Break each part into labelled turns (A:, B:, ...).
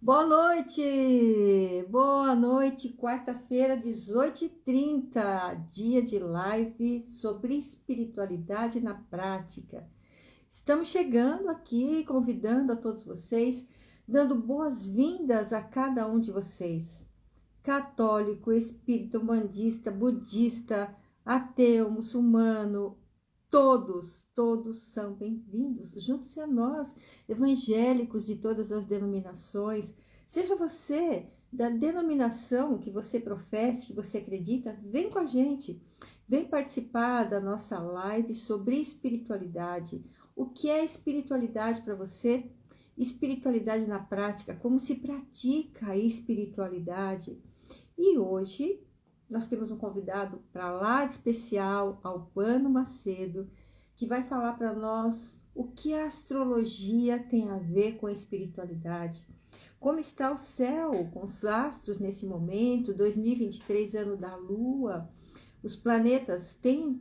A: Boa noite! Boa noite, quarta-feira, 18h30, dia de live sobre espiritualidade na prática. Estamos chegando aqui, convidando a todos vocês, dando boas-vindas a cada um de vocês. Católico, espírita, umbandista, budista, ateu, muçulmano, todos são bem-vindos. Junte-se a nós, evangélicos de todas as denominações. Seja você da denominação que você professa, que você acredita, vem com a gente. Vem participar da nossa live sobre espiritualidade. O que é espiritualidade para você? Espiritualidade na prática, como se pratica a espiritualidade. E hoje nós temos um convidado para lá de especial, Albano Macedo, que vai falar para nós o que a astrologia tem a ver com a espiritualidade. Como está o céu com os astros nesse momento, 2023, ano da Lua, os planetas têm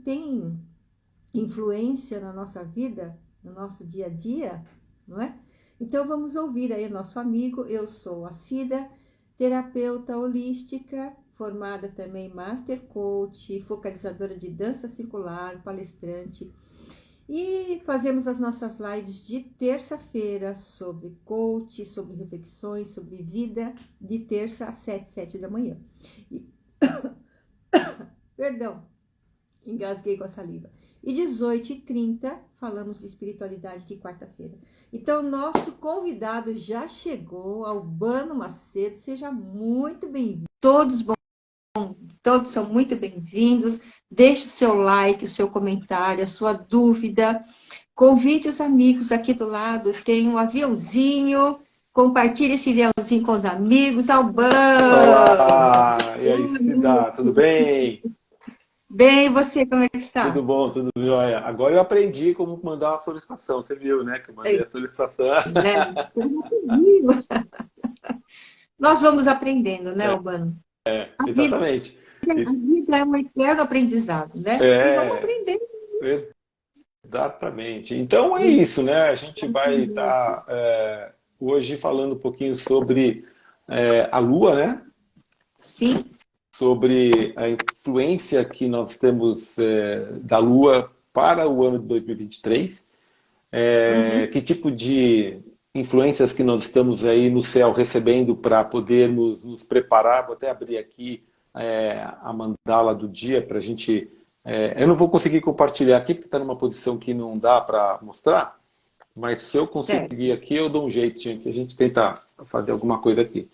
A: influência na nossa vida, no nosso dia a dia, não é? Então vamos ouvir aí o nosso amigo. Eu sou a Cida, terapeuta holística, formada também Master Coach, focalizadora de dança circular, palestrante. E fazemos as nossas lives de terça-feira sobre coach, sobre reflexões, sobre vida, de terça às 7 da manhã. E... Perdão, engasguei com a saliva. E 18h30 falamos de espiritualidade de quarta-feira. Então, nosso convidado já chegou, Albano Macedo. Seja muito bem-vindo. Todos são muito bem-vindos. Deixe o seu like, o seu comentário, a sua dúvida. Convide os amigos aqui do lado. Tem um aviãozinho. Compartilhe esse aviãozinho com os amigos. Albano!
B: Olá! E aí, Cida, tudo bem?
A: Bem, e você, como é que
B: Tudo
A: está?
B: bom, tudo jóia. Agora eu aprendi como mandar uma solicitação. Você viu, né? Que eu mandei a solicitação.
A: Né? Nós vamos aprendendo, né, Albano? A vida,
B: Exatamente.
A: a vida é um eterno aprendizado, né? E vamos
B: É,
A: aprendendo.
B: exatamente. Então é isso, né? A gente vai estar hoje falando um pouquinho sobre a Lua, né?
A: Sim.
B: Sobre a influência que nós temos da Lua para o ano de 2023.
A: Uhum.
B: Que tipo de influências que nós estamos aí no céu recebendo para podermos nos preparar. Vou até abrir aqui a mandala do dia para a gente... eu não vou conseguir compartilhar aqui porque está numa posição que não dá para mostrar, mas se eu
A: Certo.
B: conseguir aqui, eu dou um jeitinho que a gente tenta fazer alguma coisa aqui.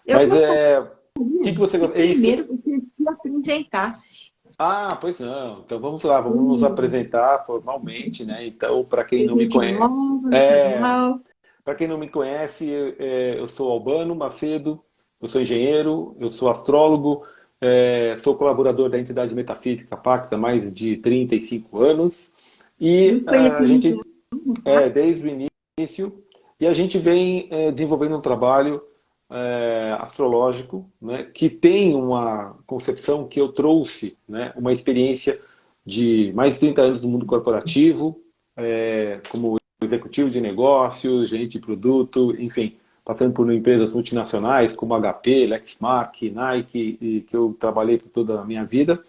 A: Eu
B: Mas
A: gostaria
B: o que, que você...
A: que
B: É isso que...
A: primeiro você se apresentasse.
B: Ah, pois não. Então vamos lá, vamos nos apresentar formalmente, né? Então, para quem
A: Tem
B: não me
A: gente
B: conhece...
A: nova no
B: É,
A: canal.
B: para quem não me conhece, eu sou Albano Macedo, eu sou engenheiro, eu sou astrólogo, sou colaborador da entidade metafísica Pacta há mais de 35 anos e
A: Nos
B: a
A: conhecemos,
B: gente,
A: tá?
B: desde o início, e a gente vem desenvolvendo um trabalho astrológico, né, que tem uma concepção que eu trouxe, né, uma experiência de mais de 30 anos no mundo corporativo, como executivo de negócios, gerente de produto, enfim, passando por empresas multinacionais como HP, Lexmark, Nike, e que eu trabalhei por toda a minha vida.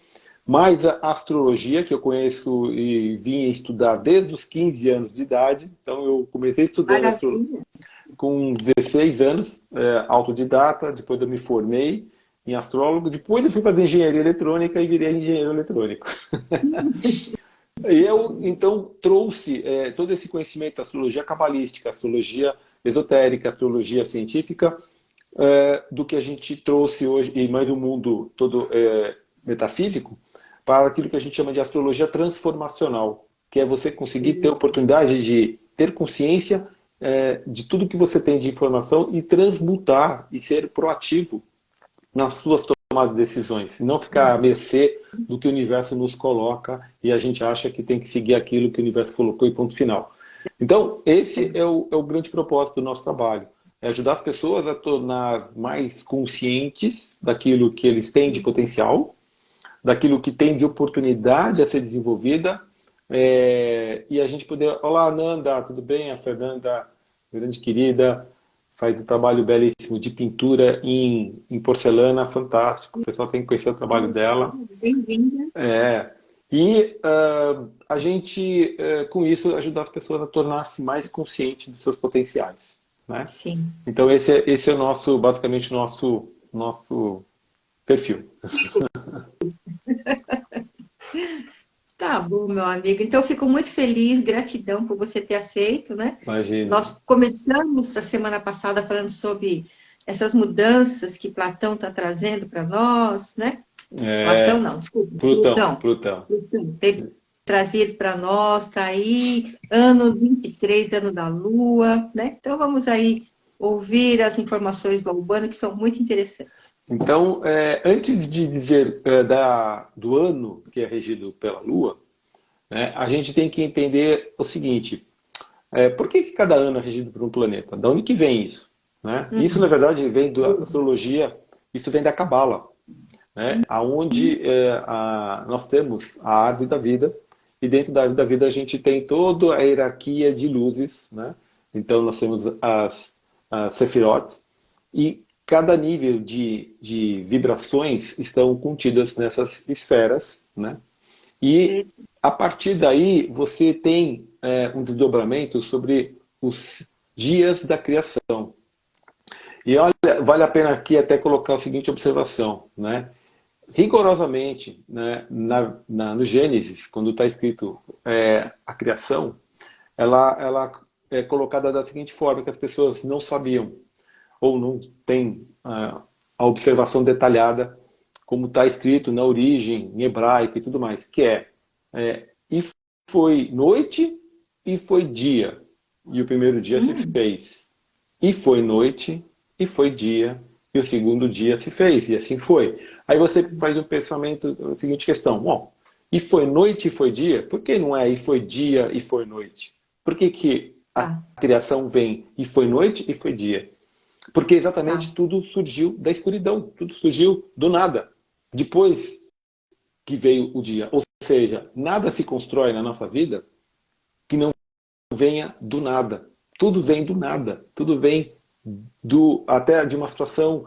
B: Mais a astrologia, que eu conheço e vim estudar desde os 15 anos de idade. Então, eu comecei estudando astrologia
A: Maravilha.
B: com 16 anos, autodidata, depois eu me formei em astrólogo, depois eu fui fazer engenharia eletrônica e virei engenheiro eletrônico. E eu, então, trouxe todo esse conhecimento da astrologia cabalística, astrologia esotérica, astrologia científica, do que a gente trouxe hoje, e mais o mundo todo metafísico, para aquilo que a gente chama de astrologia transformacional, que é você conseguir ter oportunidade de ter consciência de tudo que você tem de informação e transmutar e ser proativo nas suas tomadas de decisões, e não ficar à mercê do que o universo nos coloca e a gente acha que tem que seguir aquilo que o universo colocou e ponto final. Então, esse é o grande propósito do nosso trabalho, é ajudar as pessoas a tornar mais conscientes daquilo que eles têm de potencial, daquilo que tem de oportunidade a ser desenvolvida, e a gente poder... Olá, Nanda, tudo bem? A Fernanda, grande querida, faz um trabalho belíssimo de pintura em porcelana, fantástico. O pessoal tem que conhecer o trabalho dela.
A: Bem-vinda.
B: É, e a gente, com isso, ajudar as pessoas a tornar-se mais conscientes dos seus potenciais, né?
A: Sim.
B: Então esse é o nosso, basicamente, nosso perfil.
A: Tá bom, meu amigo. Então, eu fico muito feliz, gratidão por você ter aceito, né?
B: Imagina.
A: Nós começamos a semana passada falando sobre essas mudanças que Platão está trazendo para nós, né? Platão
B: É,
A: não, desculpa,
B: Plutão,
A: Plutão.
B: Plutão.
A: Plutão tem trazido para nós, tá aí, ano 23, ano da Lua, né? Então, vamos aí ouvir as informações do Albano, que são muito interessantes.
B: Então, antes de dizer do ano que é regido pela Lua, né, a gente tem que entender o seguinte: por que cada ano é regido por um planeta? Da onde que vem isso? Né? Isso, na
A: Uhum.
B: verdade, vem da astrologia, isso vem da Cabala, né? Onde nós temos a árvore da vida, e dentro da árvore da vida a gente tem toda a hierarquia de luzes, né? Então nós temos as Sefirot, e cada nível de vibrações estão contidas nessas esferas, né? E a partir daí você tem um desdobramento sobre os dias da criação. E olha, vale a pena aqui até colocar a seguinte observação, né? Rigorosamente, né, no Gênesis, quando está escrito a criação, ela é colocada da seguinte forma, que as pessoas não sabiam, ou não têm a observação detalhada, como está escrito na origem, em hebraico e tudo mais, que e foi noite e foi dia, e o primeiro dia se fez. E foi noite e foi dia, e o segundo dia se fez, e assim foi. Aí você faz um pensamento, a seguinte questão: bom, e foi noite e foi dia? Por que não é e foi dia e foi noite? Por que que a
A: Tá,
B: criação vem e foi noite e foi dia? Porque
A: tá.
B: exatamente tudo surgiu da escuridão, tudo surgiu do nada. Depois que veio o dia. Ou seja, nada se constrói na nossa vida que não venha do nada. Tudo vem do nada. Tudo vem até de uma situação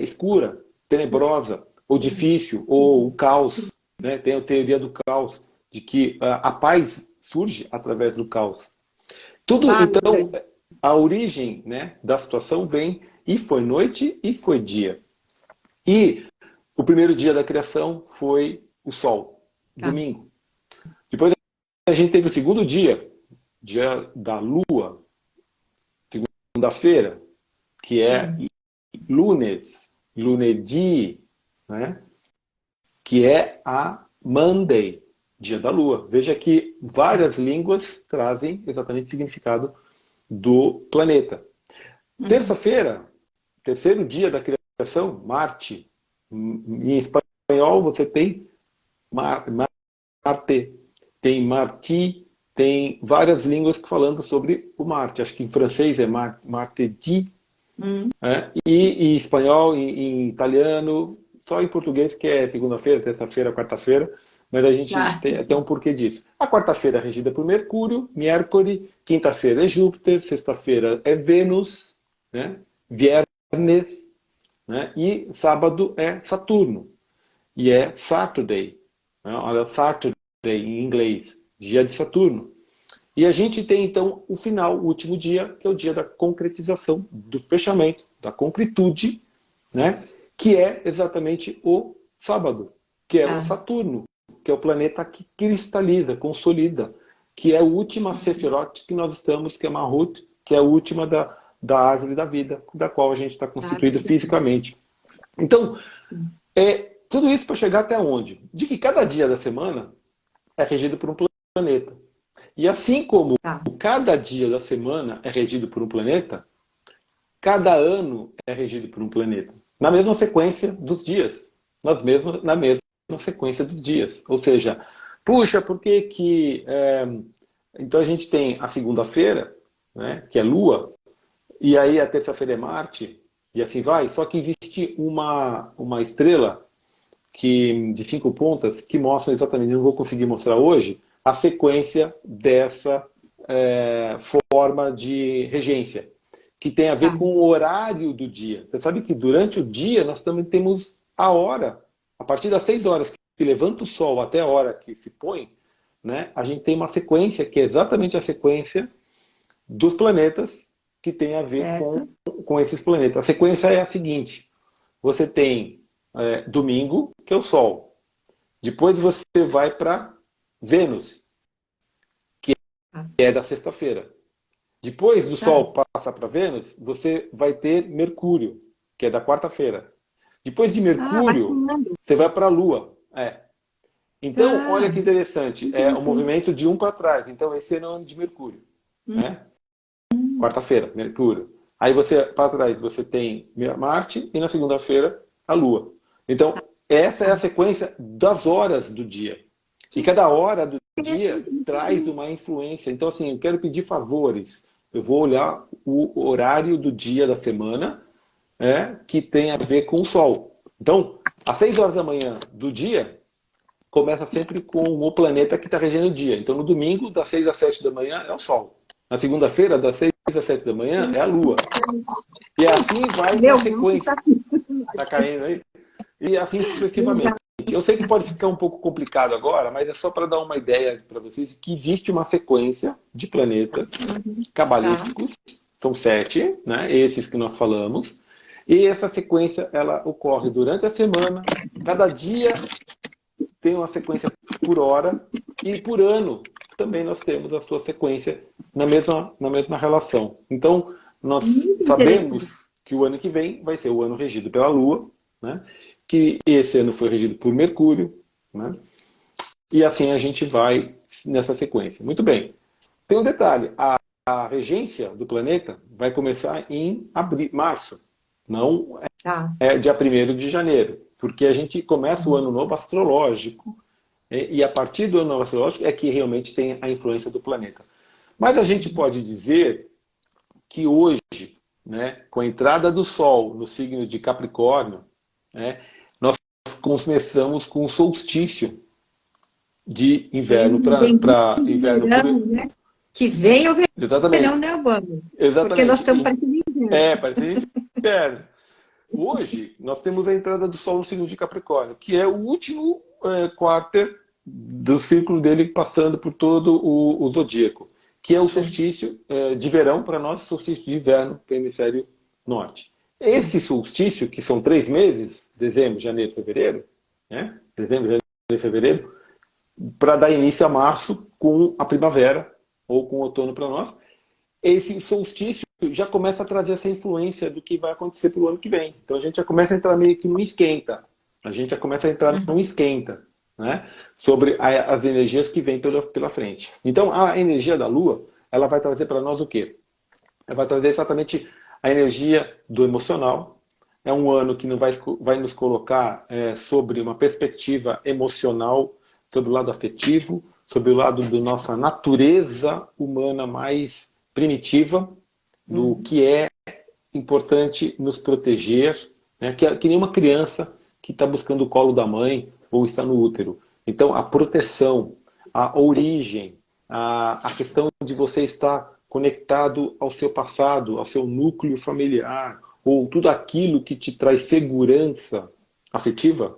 B: escura, tenebrosa, ou difícil, ou o caos. Né? Tem a teoria do caos, de que a paz surge através do caos. Tudo, então,
A: Bárbara.
B: a origem, né, da situação vem e foi noite e foi dia. E o primeiro dia da criação foi o sol,
A: Tá.
B: domingo. Depois a gente teve o segundo dia, dia da lua, segunda-feira, que é
A: Sim.
B: lunes, lunedi, né? Que é a Monday, dia da lua. Veja que várias línguas trazem exatamente o significado do planeta.
A: Uhum.
B: Terça-feira, terceiro dia da criação, Marte. Em espanhol você tem Marte, tem Marti, tem várias línguas falando sobre o Marte. Acho que em francês é Martedi,
A: Uhum.
B: né? E em espanhol, em italiano, só em português que é segunda-feira, terça-feira, quarta-feira, mas a gente
A: Tá.
B: tem até um porquê disso. A quarta-feira é regida por Mercúrio, Miércoles, quinta-feira é Júpiter, sexta-feira é Vênus, né? Viernes, né? E sábado é Saturno, e é Saturday, né? Olha, Saturday em inglês, dia de Saturno. E a gente tem então o final, o último dia, que é o dia da concretização, do fechamento, da concretude, né? Que é exatamente o sábado, que é o
A: Tá.
B: Saturno, que é o planeta que cristaliza, consolida, que é a última Sefirot que nós estamos, que é Mahut, que é a última da árvore da vida, da qual a gente está
A: Tá.
B: constituído fisicamente. Então, tudo isso para chegar até onde? De que cada dia da semana é regido por um planeta. E assim como
A: Tá.
B: cada dia da semana é regido por um planeta, cada ano é regido por um planeta. Na mesma sequência dos dias. Na mesma sequência dos dias. Ou seja, puxa, por que que... então a gente tem a segunda-feira, né, que é Lua, e aí a terça-feira é Marte, e assim vai. Só que existe uma estrela de 5 pontas que mostram exatamente, não vou conseguir mostrar hoje, a sequência dessa forma de regência, que tem a ver com o horário do dia. Você sabe que durante o dia nós também temos a hora. A partir das 6 horas que levanta o sol até a hora que se põe, né, a gente tem uma sequência que é exatamente a sequência dos planetas que tem a ver com esses planetas. A sequência é a seguinte. Você tem domingo, que é o Sol. Depois você vai para Vênus, que é da sexta-feira. Depois do Sol passar para Vênus, você vai ter Mercúrio, que é da quarta-feira. Depois de Mercúrio, você vai para a Lua. Então, olha que interessante. É um movimento de um para trás. Então, esse é o ano de Mercúrio. Né? Quarta-feira, Mercúrio. Aí você, para trás, você tem Marte e na segunda-feira a Lua. Então, essa é a sequência das horas do dia. E cada hora do dia traz uma influência. Então, assim, eu quero pedir favores. Eu vou olhar o horário do dia da semana que tem a ver com o Sol. Então, às 6 horas da manhã do dia, começa sempre com o planeta que está regendo o dia. Então, no domingo, das 6 às 7 da manhã, é o Sol. Na segunda-feira, das 6 às 7 da manhã, é a Lua. E assim vai na sequência. Está caindo aí? E assim sucessivamente. Eu sei que pode ficar um pouco complicado agora, mas é só para dar uma ideia para vocês que existe uma sequência de planetas cabalísticos. São 7, né? Esses que nós falamos. E essa sequência, ela ocorre durante a semana. Cada dia tem uma sequência por hora e por ano também nós temos a sua sequência na mesma relação. Então, nós sabemos que o ano que vem vai ser o ano regido pela Lua, né? Que esse ano foi regido por Mercúrio, né? E assim a gente vai nessa sequência. Muito bem. Tem um detalhe, a regência do planeta vai começar em março, não é dia 1º de janeiro, porque a gente começa o ano novo astrológico, e a partir do ano novo astrológico é que realmente tem a influência do planeta. Mas a gente pode dizer que hoje, né, com a entrada do Sol no signo de Capricórnio, né, nós começamos com o solstício de inverno para inverno.
A: Né? Que vem o verão, né,
B: Urbano?
A: Exatamente. Porque nós estamos parecendo inverno.
B: Parecendo inverno. Hoje, nós temos a entrada do Sol no signo de Capricórnio, que é o último quarter do círculo dele passando por todo o zodíaco, que é o solstício de verão para nós, solstício de inverno para o hemisfério norte. Esse solstício, que são 3 meses, dezembro, janeiro, fevereiro, né? Dezembro, janeiro, fevereiro, para dar início a março com a primavera, ou com o outono para nós, esse solstício já começa a trazer essa influência do que vai acontecer para o ano que vem. Então a gente já começa a entrar meio que num esquenta. A gente já começa a entrar num esquenta, né? Sobre as energias que vêm pela frente. Então a energia da Lua, ela vai trazer para nós o quê? Ela vai trazer exatamente a energia do emocional. É um ano que vai nos colocar sobre uma perspectiva emocional, sobre o lado afetivo, sobre o lado da nossa natureza humana mais primitiva, do que é importante nos proteger, né? Que nem uma criança que está buscando o colo da mãe ou está no útero. Então, a proteção, a origem, a questão de você estar conectado ao seu passado, ao seu núcleo familiar, ou tudo aquilo que te traz segurança afetiva,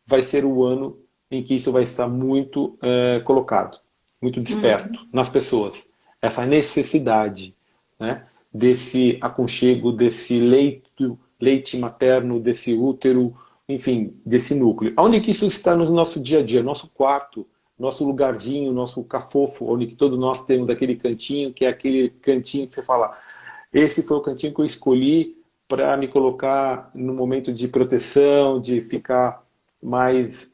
B: vai ser o ano em que isso vai estar muito colocado, muito desperto nas pessoas. Essa necessidade, né, desse aconchego, desse leite materno, desse útero, enfim, desse núcleo. Onde que isso está no nosso dia a dia? Nosso quarto, nosso lugarzinho, nosso cafofo, onde que todos nós temos aquele cantinho, que é aquele cantinho que você fala, esse foi o cantinho que eu escolhi para me colocar no momento de proteção, de ficar mais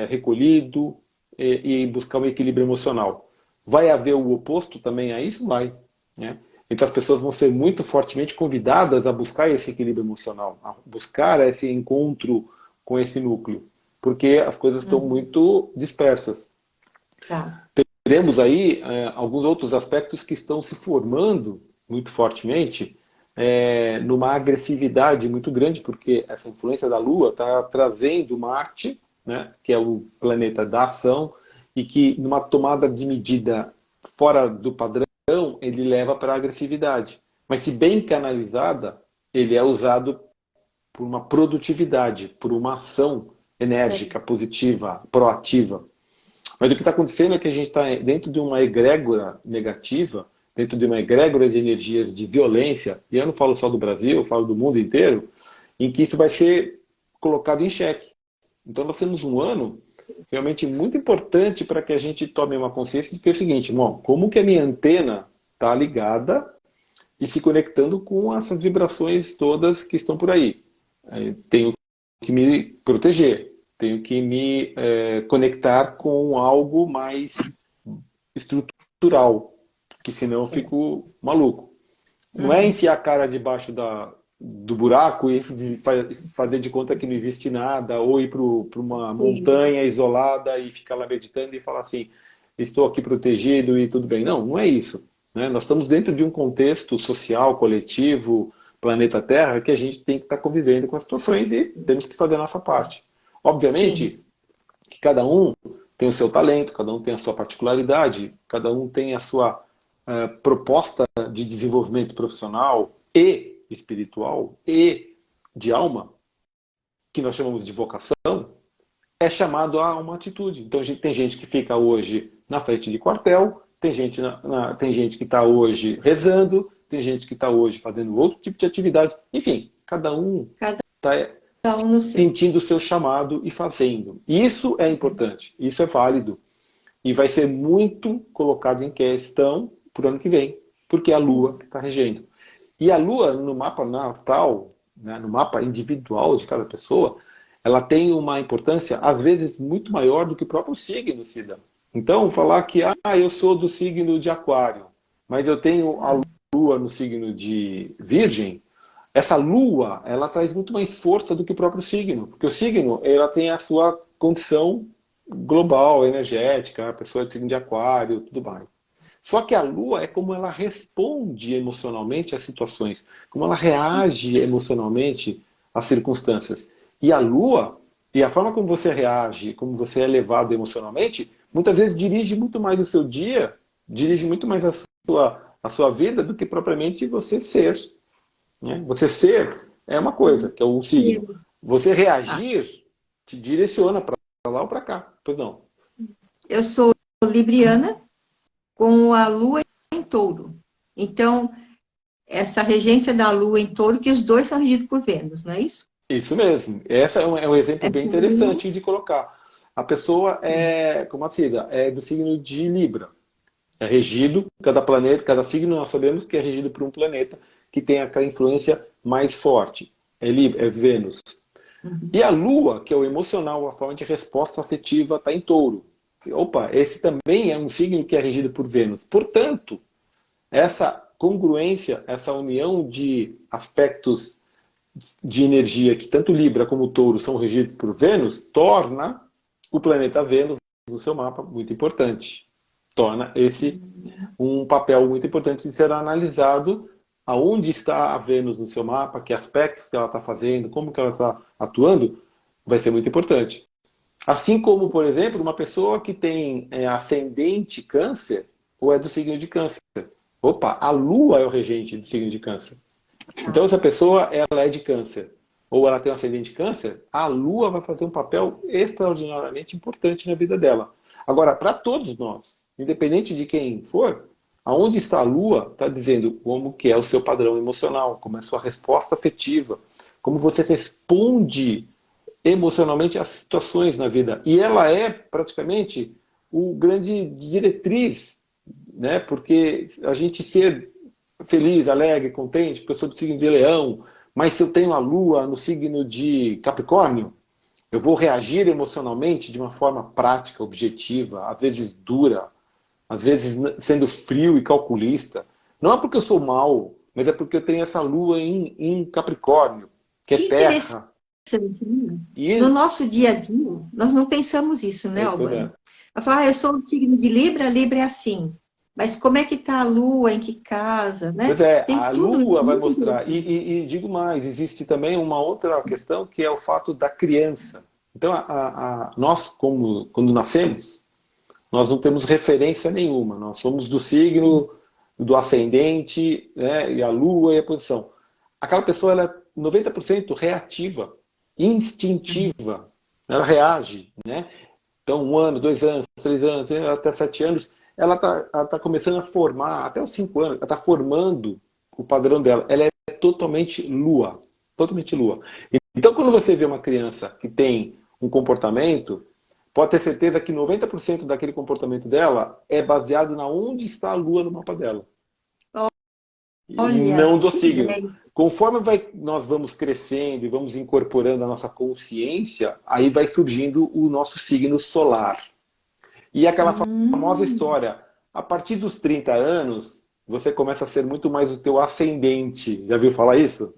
B: recolhido e buscar um equilíbrio emocional. Vai haver o oposto também a isso? Vai. Né? Então as pessoas vão ser muito fortemente convidadas a buscar esse equilíbrio emocional, a buscar esse encontro com esse núcleo, porque as coisas estão muito dispersas. Teremos aí alguns outros aspectos que estão se formando muito fortemente, numa agressividade muito grande, porque essa influência da Lua está trazendo Marte, né, que é o planeta da ação, e que numa tomada de medida fora do padrão, ele leva para a agressividade. Mas se bem canalizada, ele é usado por uma produtividade, por uma ação enérgica, positiva, proativa. Mas o que está acontecendo é que a gente está dentro de uma egrégora negativa, dentro de uma egrégora de energias de violência, e eu não falo só do Brasil, eu falo do mundo inteiro, em que isso vai ser colocado em xeque. Então nós temos um ano realmente muito importante para que a gente tome uma consciência de que é o seguinte, bom, como que a minha antena está ligada e se conectando com essas vibrações todas que estão por aí. Tenho que me proteger, tenho que me conectar com algo mais estrutural, porque senão eu fico maluco. Não é enfiar a cara debaixo do buraco e fazer de conta que não existe nada, ou ir para uma montanha isolada e ficar lá meditando e falar assim, estou aqui protegido e tudo bem. Não, não é isso. Né? Nós estamos dentro de um contexto social, coletivo, planeta Terra, que a gente tem que estar convivendo com as situações e temos que fazer a nossa parte. Obviamente que cada um tem o seu talento, cada um tem a sua particularidade, cada um tem a sua proposta de desenvolvimento profissional e espiritual e de alma, que nós chamamos de vocação, é chamado a uma atitude. Então tem gente que fica hoje na frente de quartel, tem gente que está hoje rezando, tem gente que está hoje fazendo outro tipo de atividade. Enfim, cada um está sentindo o seu chamado e fazendo. Isso é importante, isso é válido. E vai ser muito colocado em questão para o ano que vem, porque é a Lua que está regendo. E a Lua, no mapa natal, né, no mapa individual de cada pessoa, ela tem uma importância, às vezes, muito maior do que o próprio signo, Cida. Então, falar que eu sou do signo de Aquário, mas eu tenho a Lua no signo de Virgem, essa Lua, ela traz muito mais força do que o próprio signo, porque o signo, ela tem a sua condição global, energética, a pessoa é do signo de Aquário, tudo mais. Só que a Lua é como ela responde emocionalmente às situações, como ela reage emocionalmente às circunstâncias. E a Lua, e a forma como você reage, como você é levado emocionalmente, muitas vezes dirige muito mais o seu dia, dirige muito mais a sua vida do que propriamente você ser. Né? Você ser é uma coisa, que é o signo. Você reagir te direciona para lá ou para cá. Pois não.
A: Eu sou libriana com a Lua em Touro. Então, essa regência da Lua em Touro, que os dois são regidos por Vênus, não é isso?
B: Isso mesmo. Esse é um exemplo bem interessante de colocar. A pessoa como a Cida, é do signo de Libra. É regido, cada planeta, cada signo nós sabemos que é regido por um planeta que tem aquela influência mais forte. É Vênus. E a Lua, que é o emocional, a forma de resposta afetiva, está em Touro. Opa, esse também é um signo que é regido por Vênus. Portanto, essa congruência, essa união de aspectos de energia que tanto Libra como Touro são regidos por Vênus, torna o planeta Vênus no seu mapa muito importante. Torna esse um papel muito importante de ser analisado aonde está a Vênus no seu mapa, que aspectos que ela está fazendo, como que ela está atuando, vai ser muito importante. Assim como, por exemplo, uma pessoa que tem ascendente câncer, ou é do signo de câncer. Opa, a Lua é o regente do signo de câncer. Então, essa pessoa ela é de câncer, ou ela tem um ascendente câncer, a Lua vai fazer um papel extraordinariamente importante na vida dela. Agora, para todos nós, independente de quem for, aonde está a Lua, está dizendo como que é o seu padrão emocional, como é a sua resposta afetiva, como você responde emocionalmente às situações na vida. E ela é praticamente o grande diretriz, né? Porque a gente ser feliz, alegre, contente, porque eu sou do signo de Leão, mas se eu tenho a Lua no signo de Capricórnio, eu vou reagir emocionalmente de uma forma prática, objetiva, às vezes dura, às vezes sendo frio e calculista. Não é porque eu sou mau, mas é porque eu tenho essa Lua em Capricórnio, que é terra.
A: No nosso dia a dia, nós não pensamos isso, né, Albano? Eu falo, eu sou do signo de Libra, Libra é assim. Mas como é que está a Lua, em que casa, né?
B: Pois é, a Lua vai mostrar. E digo mais, existe também uma outra questão que é o fato da criança. Então, nós, quando nascemos, nós não temos referência nenhuma. Nós somos do signo do ascendente, né, e a lua e a posição. Aquela pessoa ela é 90% reativa, instintiva, ela reage, né? Então, 1 ano, 2 anos, 3 anos, até 7 anos, ela tá começando a formar, até os 5 anos, ela está formando o padrão dela. Ela é totalmente lua, totalmente lua. Então, quando você vê uma criança que tem um comportamento, pode ter certeza que 90% daquele comportamento dela é baseado na onde está a lua no mapa dela.
A: Olha,
B: Não do
A: que
B: signo.
A: bem.
B: Conforme nós vamos crescendo e vamos incorporando a nossa consciência, aí vai surgindo o nosso signo solar. E aquela famosa
A: Hum,
B: história, a partir dos 30 anos, você começa a ser muito mais o teu ascendente. Já viu falar isso?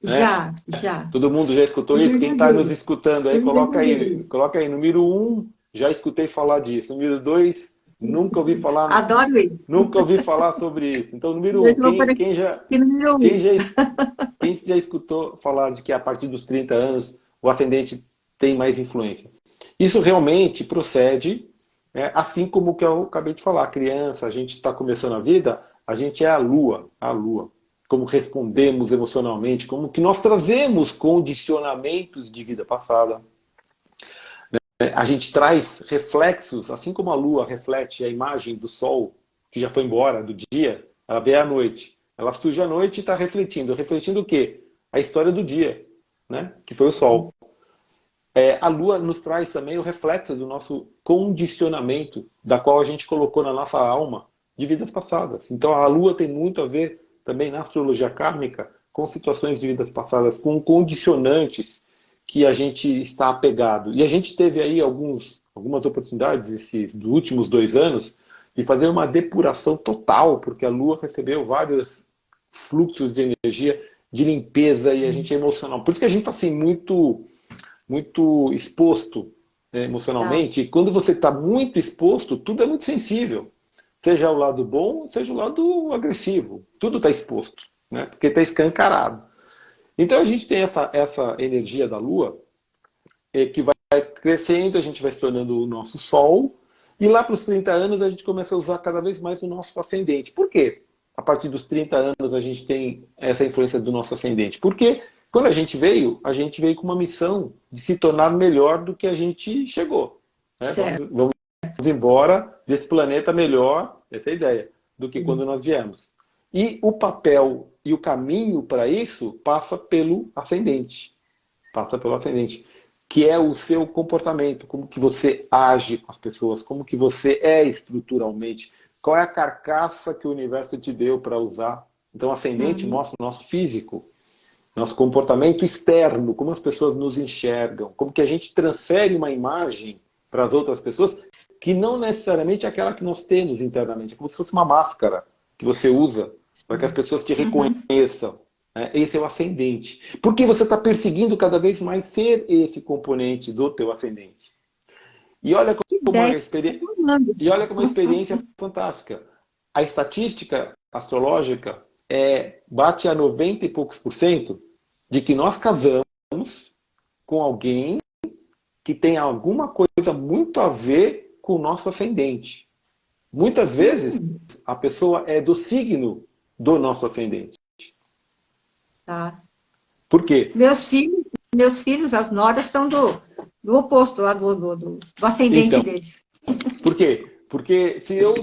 B: Né?
A: já, já.
B: Todo mundo já escutou
A: É
B: isso? Quem está nos
A: verdadeiro.
B: escutando
A: É
B: aí,
A: verdadeiro.
B: coloca aí. Número 1, já escutei falar disso. Número 2,
A: Adoro isso.
B: nunca ouvi falar sobre isso. Então, número 1,
A: Eu vou por aqui no meu
B: quem
A: um.
B: já, quem já escutou falar de que a partir dos 30 anos o ascendente tem mais influência? Isso realmente procede, né, assim como o que eu acabei de falar. A criança, a gente está começando a vida, a gente é a lua, a lua. Como respondemos emocionalmente, como que nós trazemos condicionamentos de vida passada. A gente traz reflexos, assim como a lua reflete a imagem do sol, que já foi embora, do dia, ela vê à noite. Ela surge à noite e está refletindo. Refletindo o quê? A história do dia, né? Que foi o sol. A lua nos traz também o reflexo do nosso condicionamento, da qual a gente colocou na nossa alma de vidas passadas. Então a lua tem muito a ver também na astrologia kármica com situações de vidas passadas, com condicionantes que a gente está apegado. E a gente teve aí algumas oportunidades dos últimos 2 anos de fazer uma depuração total, porque a lua recebeu vários fluxos de energia de limpeza e a gente é emocional. Por isso que a gente está assim muito exposto, né,
A: Tá.
B: emocionalmente, e quando você está muito exposto, tudo é muito sensível. Seja o lado bom, seja o lado agressivo. Tudo está exposto, né, porque está escancarado. Então a gente tem essa energia da Lua que vai crescendo, a gente vai se tornando o nosso Sol, e lá para os 30 anos a gente começa a usar cada vez mais o nosso ascendente. Por quê? A partir dos 30 anos a gente tem essa influência do nosso ascendente. Porque quando a gente veio com uma missão de se tornar melhor do que a gente chegou. Né?
A: Certo.
B: Vamos embora desse planeta melhor, essa é a ideia, do que quando nós viemos. E o papel e o caminho para isso passa pelo ascendente. Passa pelo ascendente. Que é o seu comportamento, como que você age com as pessoas, como que você é estruturalmente, qual é a carcaça que o universo te deu para usar. Então, o ascendente
A: Uhum.
B: mostra o nosso físico, nosso comportamento externo, como as pessoas nos enxergam, como que a gente transfere uma imagem para as outras pessoas que não necessariamente é aquela que nós temos internamente, é como se fosse uma máscara que você usa para que as pessoas te
A: Uhum.
B: reconheçam. Né? Esse é o ascendente. Porque você está perseguindo cada vez mais ser esse componente do teu ascendente. E olha
A: Que
B: como
A: ideia. Falando.
B: e olha como uma experiência fantástica. A estatística astrológica bate a 90 e poucos por cento de que nós casamos com alguém que tem alguma coisa muito a ver com o nosso ascendente. Muitas vezes,
A: Hum,
B: a pessoa é do signo do nosso ascendente.
A: tá.
B: Por quê?
A: Meus filhos, as noras, são do oposto lá do ascendente
B: Então,
A: deles.
B: por quê? Porque se eu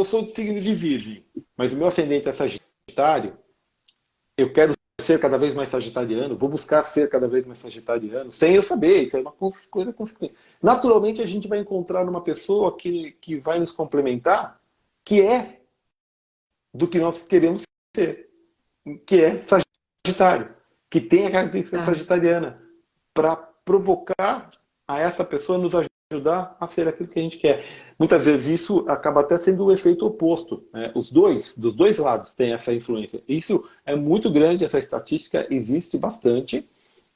B: sou do signo de Virgem, mas o meu ascendente é Sagitário, eu quero ser cada vez mais sagitariano, vou buscar ser cada vez mais sagitariano, sem eu saber, isso é uma coisa consequente. Naturalmente, a gente vai encontrar uma pessoa que vai nos complementar, que é do que nós queremos ser, que é Sagitário, que tem a característica
A: Tá.
B: sagitariana, para provocar a essa pessoa nos ajudar a ser aquilo que a gente quer. Muitas vezes isso acaba até sendo o efeito oposto. Né? Dos dois lados tem essa influência. Isso é muito grande, essa estatística existe bastante.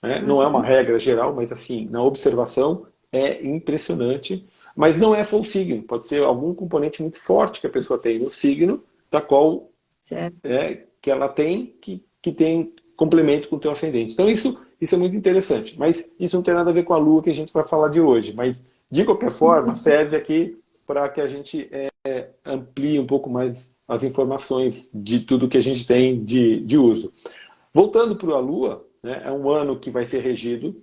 B: Né? Não é uma
A: Uhum.
B: regra geral, mas assim, na observação é impressionante. Mas não é só o signo, pode ser algum componente muito forte que a pessoa tem no signo, da qual
A: Certo.
B: que ela tem que tem complemento com o teu ascendente. Então isso é muito interessante. Mas isso não tem nada a ver com a Lua que a gente vai falar de hoje. Mas, de qualquer forma, serve aqui para que a gente amplie um pouco mais as informações de tudo que a gente tem de uso. Voltando para a Lua, né, é um ano que vai ser regido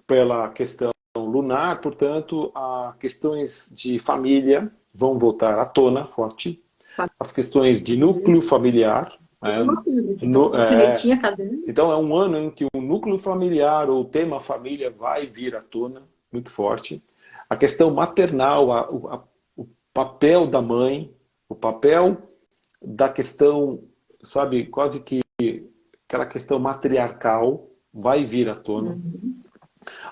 B: pela questão lunar, portanto, as questões de família vão voltar à tona forte, as questões de núcleo familiar. Então é um ano em que o núcleo familiar ou o tema família vai vir à tona muito forte. A questão maternal, o papel da mãe, o papel da questão, sabe, quase que aquela questão matriarcal vai vir à tona.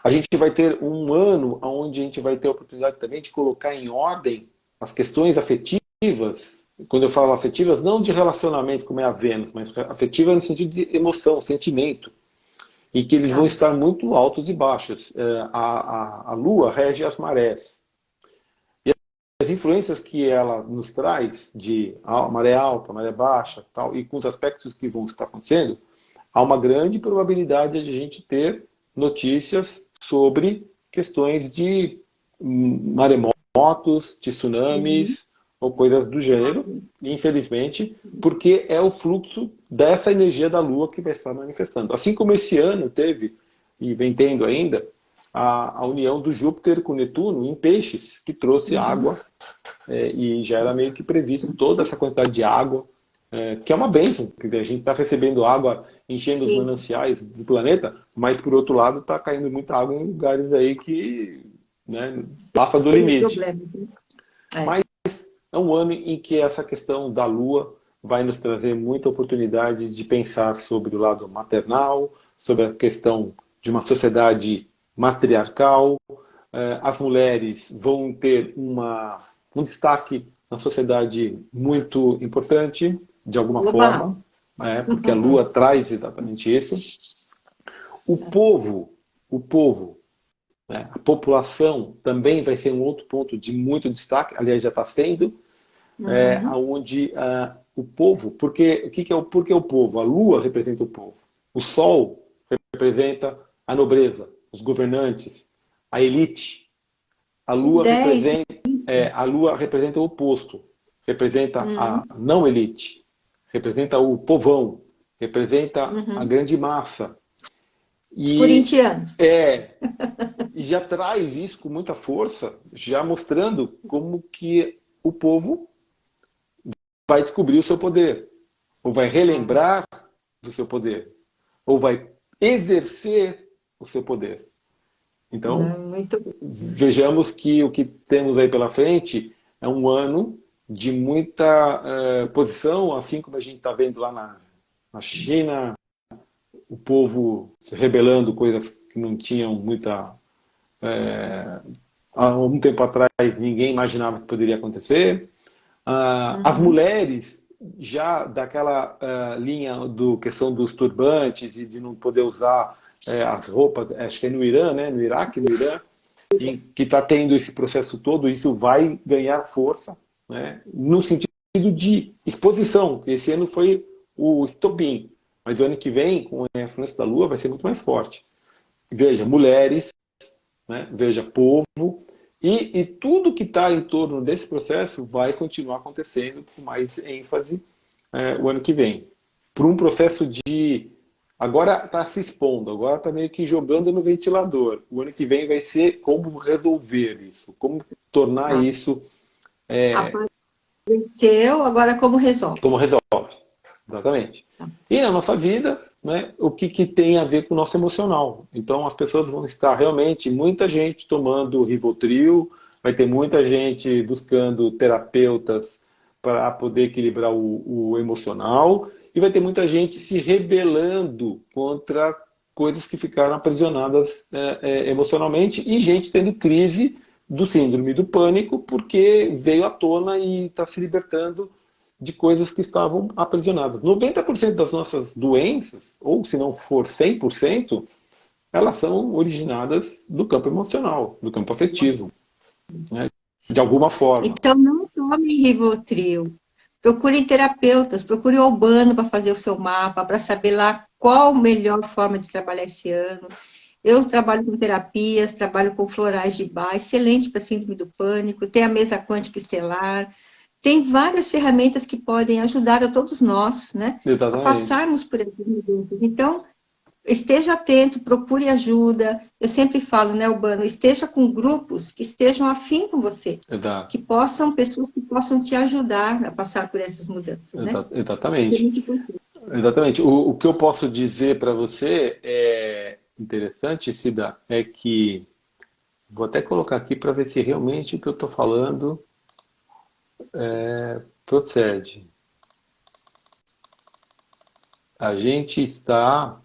B: A gente vai ter um ano onde a gente vai ter a oportunidade também de colocar em ordem as questões afetivas. Quando eu falo afetivas, não de relacionamento como é a Vênus, mas afetivas no sentido de emoção, sentimento. E que eles vão estar muito altos e baixos. A Lua rege as marés. E as influências que ela nos traz de maré alta, maré baixa, tal, e com os aspectos que vão estar acontecendo, há uma grande probabilidade de a gente ter notícias sobre questões de maremotos, de tsunamis, ou coisas do gênero, infelizmente, porque é o fluxo dessa energia da Lua que vai estar manifestando. Assim como esse ano teve, e vem tendo ainda, a união do Júpiter com Netuno em Peixes, que trouxe água, e já era meio que previsto toda essa quantidade de água, que é uma bênção, porque a gente está recebendo água, enchendo os mananciais do planeta, mas por outro lado está caindo muita água em lugares aí que, né, passa do limite. Mas é um ano em que essa questão da Lua vai nos trazer muita oportunidade de pensar sobre o lado maternal, sobre a questão de uma sociedade matriarcal. As mulheres vão ter um destaque na sociedade muito importante, de alguma forma, porque a Lua traz exatamente isso. O povo, né, a população também vai ser um outro ponto de muito destaque, aliás, já está sendo, onde o povo, porque o povo? A Lua representa o povo. O Sol representa a nobreza, os governantes, a elite. A Lua representa o oposto, representa a não elite, representa o povão, representa a grande massa.
A: Os corintianos.
B: E já traz isso com muita força, já mostrando como que o povo vai descobrir o seu poder, ou vai relembrar do seu poder, ou vai exercer o seu poder. Então, vejamos que o que temos aí pela frente é um ano de muita posição, assim como a gente está vendo lá na China, o povo se rebelando, coisas que não tinham muita... há um tempo atrás ninguém imaginava que poderia acontecer. As mulheres, já daquela linha do questão dos turbantes e de não poder usar as roupas, acho que é no Irã, né? No Iraque, no Irã, que está tendo esse processo todo, isso vai ganhar força, né? No sentido de exposição. Esse ano foi o estopim, mas o ano que vem, com a influência da Lua, vai ser muito mais forte. Veja, mulheres, né? Veja, povo, e tudo que está em torno desse processo vai continuar acontecendo com mais ênfase o ano que vem. Por um processo de... Agora está se expondo, agora está meio que jogando no ventilador. O ano que vem vai ser como resolver isso, como tornar isso...
A: Apareceu, agora como resolve.
B: Como resolve, exatamente. E na nossa vida, né, o que tem a ver com o nosso emocional. Então as pessoas vão estar realmente, muita gente tomando Rivotril, vai ter muita gente buscando terapeutas para poder equilibrar o emocional, e vai ter muita gente se rebelando contra coisas que ficaram aprisionadas emocionalmente, e gente tendo crise do síndrome do pânico, porque veio à tona e está se libertando de coisas que estavam aprisionadas. 90% das nossas doenças, ou se não for 100%, elas são originadas do campo emocional, do campo afetivo, né? De alguma forma.
A: Então não tome Rivotril. Procure terapeutas, procure o Albano para fazer o seu mapa, para saber lá qual a melhor forma de trabalhar esse ano. Eu trabalho com terapias, trabalho com florais de Bach, excelente para síndrome do pânico, tem a mesa quântica estelar. tem várias ferramentas que podem ajudar a todos nós, né, a
B: Exatamente.
A: passarmos por essas mudanças. Então, esteja atento, procure ajuda. Eu sempre falo, né, Urbano, esteja com grupos que estejam afim com você,
B: Exato.
A: que possam, pessoas que possam te ajudar a passar por essas mudanças, né? Isso é
B: Exatamente.
A: muito importante.
B: Exatamente. O que eu posso dizer para você é interessante, Cida, é que vou até colocar aqui para ver se realmente o que eu estou falando procede. A gente está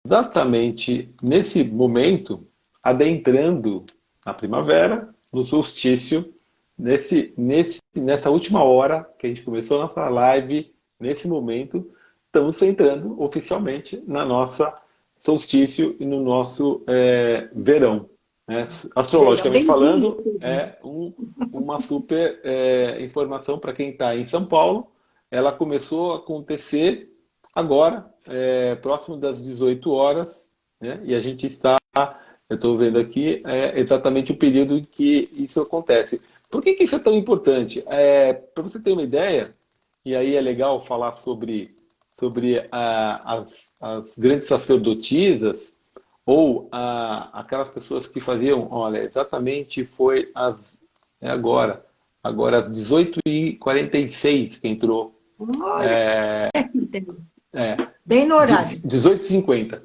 B: exatamente nesse momento adentrando na primavera, no solstício, nessa última hora que a gente começou a nossa live, nesse momento, estamos entrando oficialmente na nossa solstício e no nosso verão. Né?
A: Verão,
B: Astrologicamente
A: bem-vindo.
B: falando, é uma super informação para quem está em São Paulo. Ela começou a acontecer agora, próximo das 18 horas, né? E a gente está, eu estou vendo aqui, exatamente o período em que isso acontece. Por que isso é tão importante? Para você ter uma ideia, e aí é legal falar sobre as grandes sacerdotisas, ou aquelas pessoas que faziam, olha, exatamente foi agora às 18h46 que entrou.
A: Olha,
B: É,
A: bem no horário.
B: 18h50.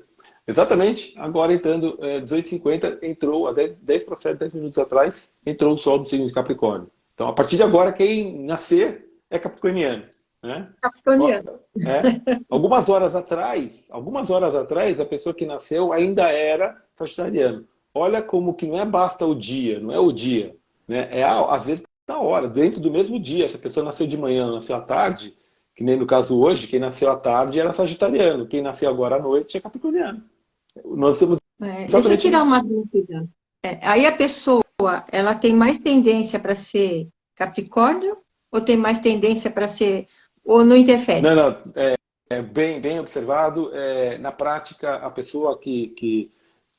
B: Exatamente, agora entrando 18h50, entrou, há 10 para 7, 10 minutos atrás, entrou o Sol do signo de Capricórnio. Então, a partir de agora, quem nascer é capricorniano. Né?
A: Capricorniano.
B: Algumas horas atrás, a pessoa que nasceu ainda era sagitariano. Olha como que não é basta o dia, não é o dia. Né? Às vezes, na hora, dentro do mesmo dia. Se a pessoa nasceu de manhã, nasceu à tarde, que nem no caso hoje, quem nasceu à tarde era sagitariano, quem nasceu agora à noite é capricorniano. Nós temos
A: Deixa eu
B: exatamente.
A: tirar uma dúvida. Aí a pessoa, ela tem mais tendência para ser Capricórnio ou tem mais tendência para ser... ou não interfere?
B: Não, não, bem observado. Na prática, a pessoa que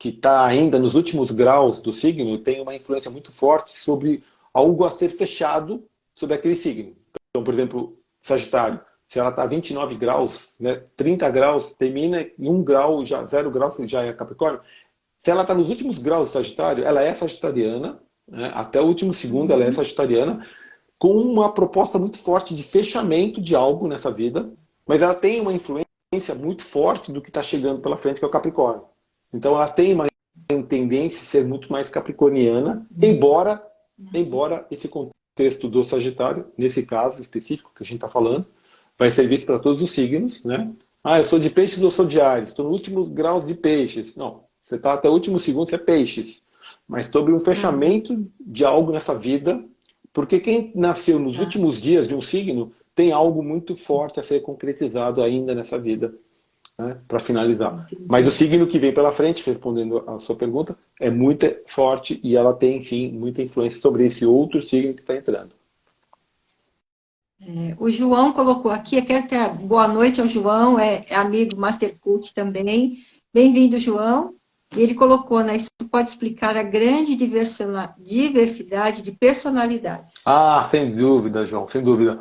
B: está ainda nos últimos graus do signo tem uma influência muito forte sobre algo a ser fechado sobre aquele signo. Então, por exemplo, Sagitário, se ela está a 29 graus, né, 30 graus, termina em 1 grau, 0 graus já é Capricórnio. Se ela está nos últimos graus do Sagitário, ela é sagitariana, né, até o último segundo ela é sagitariana, com uma proposta muito forte de fechamento de algo nessa vida, mas ela tem uma influência muito forte do que está chegando pela frente, que é o Capricórnio. Então ela tem uma tendência a ser muito mais capricorniana, embora esse contexto do Sagitário, nesse caso específico que a gente está falando, vai ser visto para todos os signos, né? Ah, eu sou de peixes ou sou de Áries? Estou nos últimos graus de peixes. Não, você está até o último segundo, você é peixes. Mas sobre um fechamento de algo nessa vida, porque quem nasceu nos últimos dias de um signo tem algo muito forte a ser concretizado ainda nessa vida, né, para finalizar. Mas o signo que vem pela frente, respondendo a sua pergunta, é muito forte e ela tem, sim, muita influência sobre esse outro signo que está entrando.
A: O João colocou aqui, eu quero ter boa noite ao João, é amigo Master Coach também. Bem-vindo, João. E ele colocou, né, isso pode explicar a grande diversidade de personalidades.
B: Ah, sem dúvida, João, sem dúvida.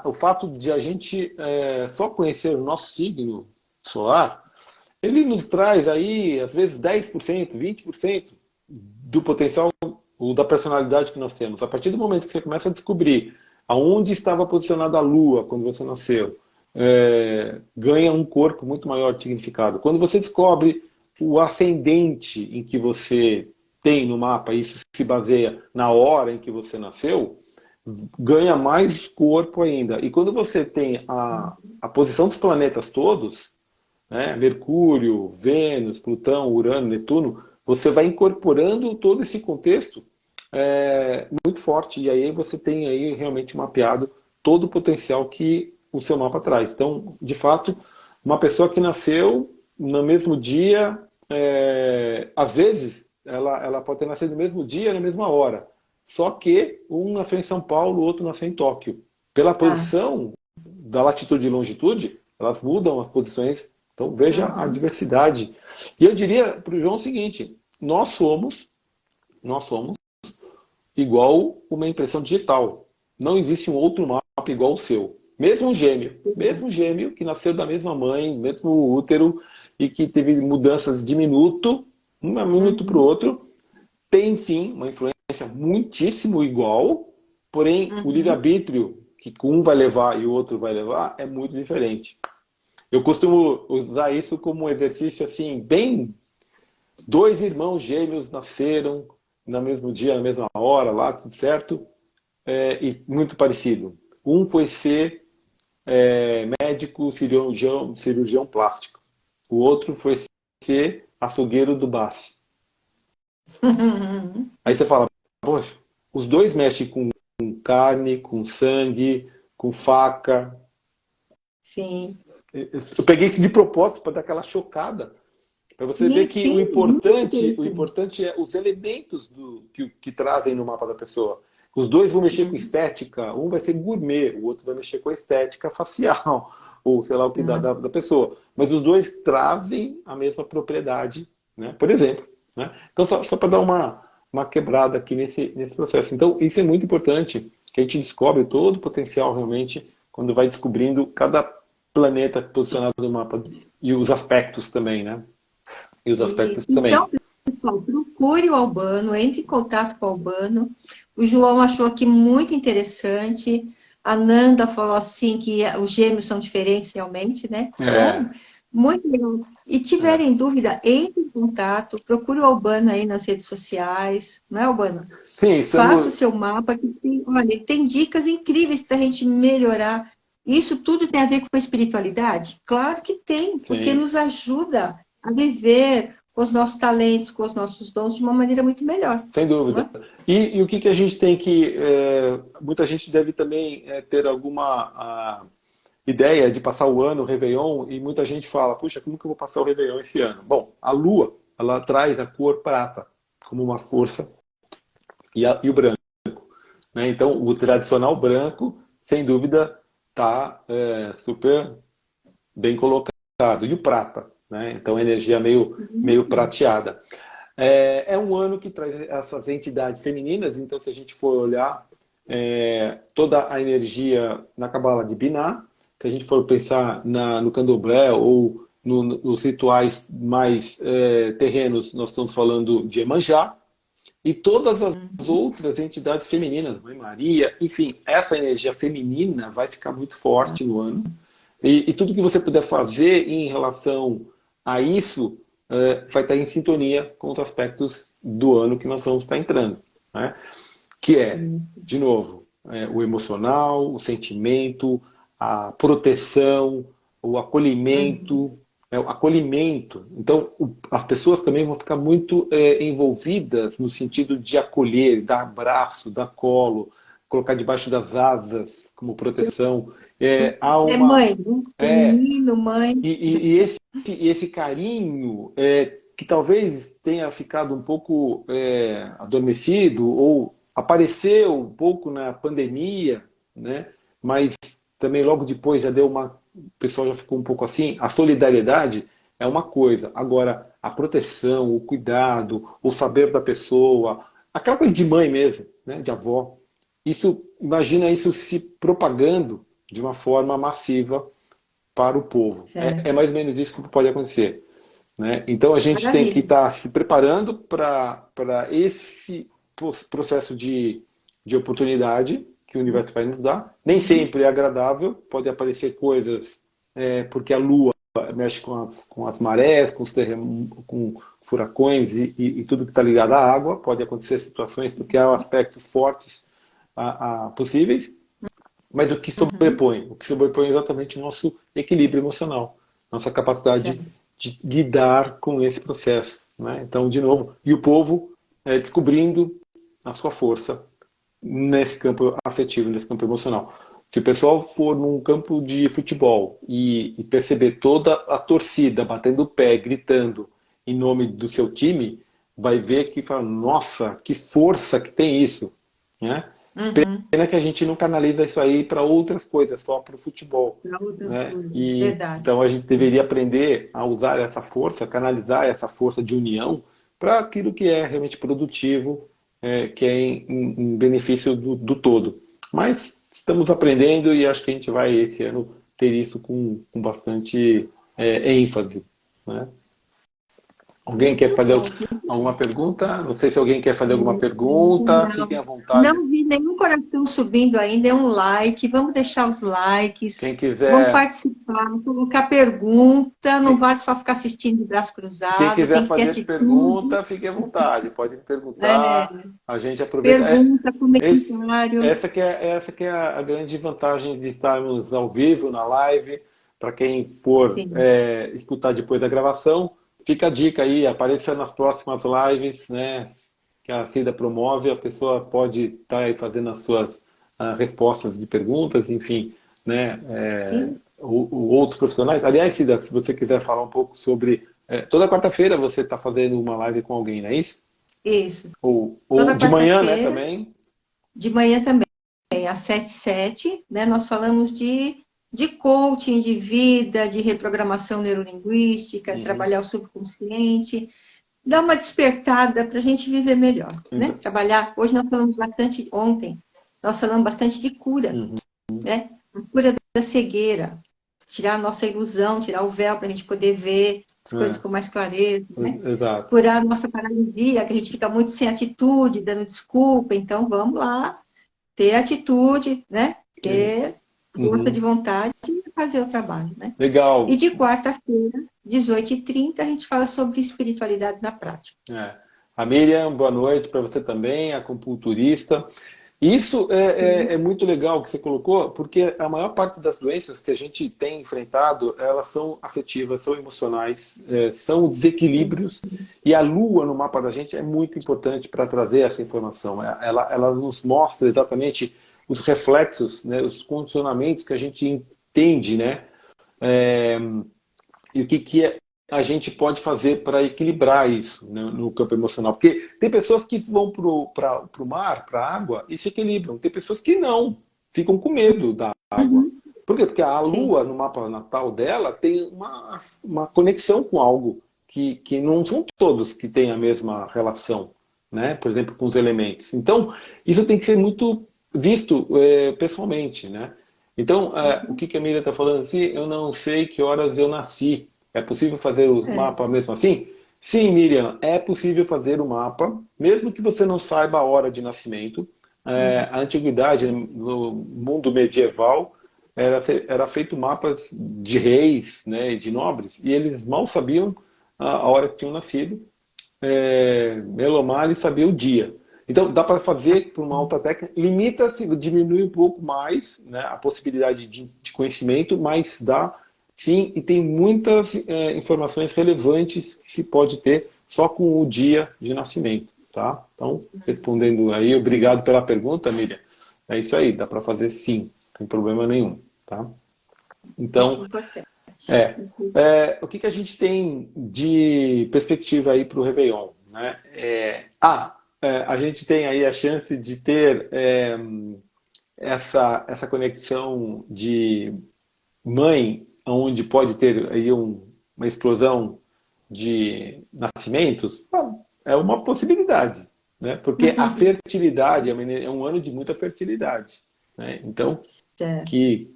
B: O fato de a gente só conhecer o nosso signo solar, ele nos traz aí, às vezes, 10%, 20% do potencial ou da personalidade que nós temos. A partir do momento que você começa a descobrir aonde estava posicionada a Lua quando você nasceu, ganha um corpo muito maior de significado. Quando você descobre o ascendente em que você tem no mapa, isso se baseia na hora em que você nasceu, ganha mais corpo ainda. E quando você tem a posição dos planetas todos, né, Mercúrio, Vênus, Plutão, Urano, Netuno, você vai incorporando todo esse contexto muito forte. E aí você tem aí realmente mapeado todo o potencial que o seu mapa traz. Então, de fato, uma pessoa que nasceu no mesmo dia, às vezes, ela pode ter nascido no mesmo dia, na mesma hora. Só que um nasceu em São Paulo, o outro nasceu em Tóquio. Pela posição da latitude e longitude, elas mudam as posições. Então veja a diversidade. E eu diria para o João o seguinte: nós somos igual uma impressão digital. Não existe um outro mapa igual o seu. Mesmo gêmeo que nasceu da mesma mãe, mesmo útero, e que teve mudanças de minuto, um minuto para o outro, tem sim uma influência muitíssimo igual, porém o livre-arbítrio que um vai levar e o outro vai levar é muito diferente. Eu costumo usar isso como um exercício assim, bem... Dois irmãos gêmeos nasceram no mesmo dia, na mesma hora, lá, tudo certo, e muito parecido. Um foi ser médico cirurgião plástico. O outro foi ser açougueiro do Bassi. Aí você fala, poxa, os dois mexem com carne, com sangue, com faca.
A: Sim.
B: Eu peguei isso de propósito para dar aquela chocada. Para você ver que
A: Sim, muito
B: o
A: interessante.
B: importante é os elementos que trazem no mapa da pessoa. Os dois vão mexer com estética, um vai ser gourmet, o outro vai mexer com a estética facial, ou sei lá o que da pessoa. Mas os dois trazem a mesma propriedade, né? Por exemplo. Né? Então, só para dar uma quebrada aqui nesse processo. Então, isso é muito importante, que a gente descobre todo o potencial realmente quando vai descobrindo cada planeta posicionado no mapa e os aspectos também, né? E os aspectos
A: Isso.
B: também.
A: Então, pessoal, procure o Albano, entre em contato com o Albano. O João achou aqui muito interessante. A Nanda falou assim que os gêmeos são diferentes realmente, né? Então,
B: É,
A: muito legal. E
B: é.
A: tiverem dúvida, entre em contato, procure o Albano aí nas redes sociais, não é, Albano?
B: Sim,
A: Faça o
B: estamos.
A: seu mapa, que tem, olha, tem dicas incríveis para a gente melhorar. Isso tudo tem a ver com a espiritualidade? Claro que tem, porque
B: Sim,
A: nos ajuda a viver com os nossos talentos, com os nossos dons de uma maneira muito melhor,
B: sem
A: não
B: dúvida.
A: é?
B: E o que a gente tem que. Muita gente deve também ter alguma ideia de passar o ano, o Réveillon, e muita gente fala: puxa, como que eu vou passar o Réveillon esse ano? Bom, a Lua, ela traz a cor prata como uma força e o branco. Né? Então, o tradicional branco, sem dúvida, está super bem colocado. E o prata, né? Então a energia meio prateada. É um ano que traz essas entidades femininas, então se a gente for olhar toda a energia na Cabala de Binah, se a gente for pensar no Candomblé ou nos rituais mais terrenos, nós estamos falando de Iemanjá, e todas as outras entidades femininas, Mãe Maria, enfim, essa energia feminina vai ficar muito forte no ano. E tudo que você puder fazer em relação a isso vai estar em sintonia com os aspectos do ano que nós vamos estar entrando. Né? Que é, de novo, o emocional, o sentimento, a proteção, o acolhimento. O acolhimento. Então, as pessoas também vão ficar muito envolvidas no sentido de acolher, dar abraço, dar colo, colocar debaixo das asas como proteção. Há
A: É
B: uma.
A: mãe, né?
B: É,
A: Feminino, mãe.
B: e esse carinho que talvez tenha ficado um pouco adormecido ou apareceu um pouco na pandemia, né? Mas também logo depois já deu o pessoal já ficou um pouco assim. A solidariedade é uma coisa, agora a proteção, o cuidado, o saber da pessoa, aquela coisa de mãe mesmo, né? De avó. Isso, imagina isso se propagando de uma forma massiva para o povo. É
A: Certo.
B: mais ou menos isso que pode acontecer. Né? Então a gente tem que
A: Maravilha.
B: estar se preparando para esse processo de oportunidade que o universo vai nos dar. Nem sempre é agradável, pode aparecer coisas porque a Lua mexe com as marés, com os terremotos, com furacões e tudo que está ligado à água. Pode acontecer situações porque há aspectos fortes possíveis. Mas o que sobrepõe? O que sobrepõe é exatamente o nosso equilíbrio emocional, nossa capacidade
A: Certo.
B: de lidar com esse processo. Né? Então, de novo, e o povo descobrindo a sua força nesse campo afetivo, nesse campo emocional. Se o pessoal for num campo de futebol e perceber toda a torcida batendo o pé, gritando em nome do seu time, vai ver que fala, nossa, que força que tem isso. Né?
A: Uhum.
B: Pena que a gente não canaliza isso aí para outras coisas, só para o futebol.
A: Para outras
B: Né?
A: coisas.
B: E,
A: Verdade.
B: então a gente deveria aprender a usar essa força, canalizar essa força de união para aquilo que é realmente produtivo que é em benefício do todo. Mas estamos aprendendo e acho que a gente vai esse ano ter isso com bastante ênfase, né? Alguém quer
A: Muito
B: fazer
A: bom, muito
B: alguma
A: bom.
B: pergunta? Não sei se alguém quer fazer alguma pergunta. Fiquem
A: Não,
B: à vontade.
A: não vi nenhum coração subindo ainda, é um like. Vamos deixar os likes,
B: Quem
A: vamos
B: quiser,
A: participar, colocar pergunta. Não
B: quem,
A: vale só ficar assistindo de braço
B: quem
A: cruzado,
B: quiser
A: tem que ter
B: fazer
A: atitude.
B: pergunta, fique à vontade. Pode me
A: É,
B: perguntar. A gente aproveita.
A: pergunta,
B: Esse-
A: comentário.
B: essa que é a grande vantagem de estarmos ao vivo, na live. Para quem for
A: Sim,
B: escutar depois da gravação, fica a dica aí, apareça nas próximas lives, né, que a Cida promove. A pessoa pode estar aí fazendo as suas respostas de perguntas, enfim, né,
A: sim,
B: outros profissionais. Aliás, Cida, se você quiser falar um pouco sobre. Toda quarta-feira você está fazendo uma live com alguém, não é isso?
A: isso.
B: Ou
A: Toda
B: de manhã, né,
A: quarta-feira,
B: também?
A: de manhã também, às 7h07, né? Nós falamos de coaching de vida, de reprogramação neurolinguística,
B: Uhum.
A: trabalhar o subconsciente, dar uma despertada para a gente viver melhor, né?
B: Exa-
A: Trabalhar. Hoje nós falamos bastante, ontem, nós falamos bastante de cura,
B: uhum.
A: né? A cura da cegueira, tirar a nossa ilusão, tirar o véu para a gente poder ver as coisas
B: É,
A: com mais clareza, né?
B: exato.
A: Curar a nossa paralisia, que a gente fica muito sem atitude, dando desculpa. Então, vamos lá, ter atitude, né? Ter força de
B: Uhum.
A: vontade e fazer o trabalho, né? E
B: Legal.
A: de quarta-feira, 18h30, a gente fala sobre espiritualidade na prática.
B: É. A Miriam, boa noite para você também, acupunturista. Isso é
A: Sim.
B: muito legal que você colocou, porque a maior parte das doenças que a gente tem enfrentado, elas são afetivas, são emocionais, são desequilíbrios, e a Lua no mapa da gente é muito importante para trazer essa informação. Ela nos mostra exatamente os reflexos, né, os condicionamentos que a gente entende, né? É, e o que a gente pode fazer para equilibrar isso, né, no campo emocional. Porque tem pessoas que vão para o mar, para a água, e se equilibram. Tem pessoas que não, ficam com medo da água.
A: Uhum.
B: Por quê? Porque a
A: Sim.
B: Lua, no mapa natal dela, tem uma conexão com algo que não são todos que têm a mesma relação, né? Por exemplo, com os elementos. Então, isso tem que ser muito visto pessoalmente, né? Então, o que a Miriam está falando assim, eu não sei que horas eu nasci. É possível fazer o
A: É.
B: mapa mesmo assim? Sim, Miriam, é possível fazer o mapa, mesmo que você não saiba a hora de nascimento. A antiguidade, no mundo medieval, era feito mapas de reis, né, de nobres, e eles mal sabiam a hora que tinham nascido. Melomar sabia o dia. Então, dá para fazer por uma alta técnica, limita-se, diminui um pouco mais, né, a possibilidade de conhecimento, mas dá sim, e tem muitas informações relevantes que se pode ter só com o dia de nascimento. Tá? Então, respondendo aí, obrigado pela pergunta, Miriam. É isso aí, dá para fazer sim, sem problema nenhum. Tá?
A: Muito
B: Então,
A: importante.
B: é, o que a gente tem de perspectiva aí para o Réveillon, né? A gente tem aí a chance de ter essa conexão de mãe, onde pode ter aí uma explosão de nascimentos. Bom, é uma possibilidade, né? Porque a fertilidade é um ano de muita fertilidade, né? Então,
A: É.
B: que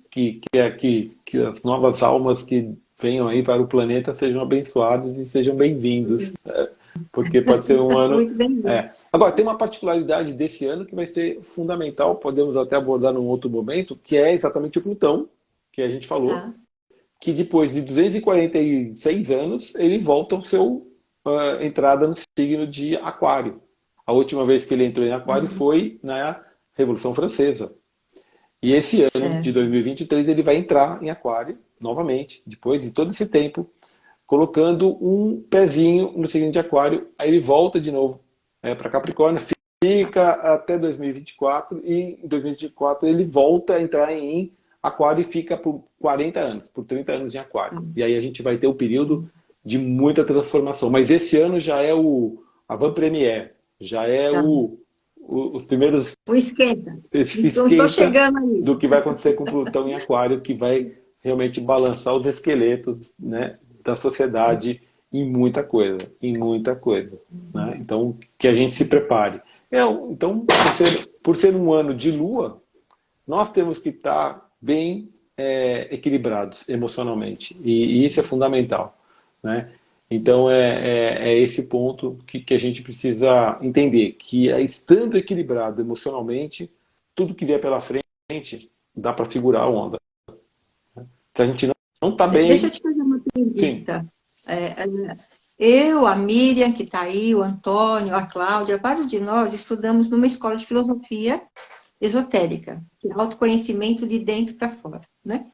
B: as novas almas que venham aí para o planeta sejam abençoados e sejam bem-vindos, porque pode ser um ano.
A: Muito bem.
B: Agora, tem uma particularidade desse ano que vai ser fundamental, podemos até abordar num outro momento, que é exatamente o Plutão, que a gente falou,
A: Ah,
B: que depois de 246 anos ele volta ao seu entrada no signo de Aquário. A última vez que ele entrou em Aquário foi na Revolução Francesa. E esse ano de
A: certo.
B: 2023 ele vai entrar em Aquário novamente, depois de todo esse tempo, colocando um pezinho no signo de Aquário, aí ele volta de novo para Capricórnio, fica até 2024 e em 2024 ele volta a entrar em Aquário e fica por 40 anos, por 30 anos em Aquário. E aí a gente vai ter um período de muita transformação. Mas esse ano já é o avant-première, já é
A: Tá.
B: os primeiros
A: O esquenta. Estou
B: esquenta
A: chegando aí.
B: do que vai acontecer com Plutão em Aquário, que vai realmente balançar os esqueletos, né, da sociedade em muita coisa, né? Então, que a gente se prepare. Então, por ser um ano de lua, nós temos que estar bem equilibrados emocionalmente. E isso é fundamental, né? Então, é esse ponto que a gente precisa entender, que estando equilibrado emocionalmente, tudo que vier pela frente, dá para segurar a onda. Se a gente não está
A: Deixa eu
B: bem,
A: te fazer uma
B: sim.
A: pergunta. É, eu, a Miriam, que está aí, o Antônio, a Cláudia, vários de nós estudamos numa escola de filosofia esotérica, que é autoconhecimento de dentro para fora, né?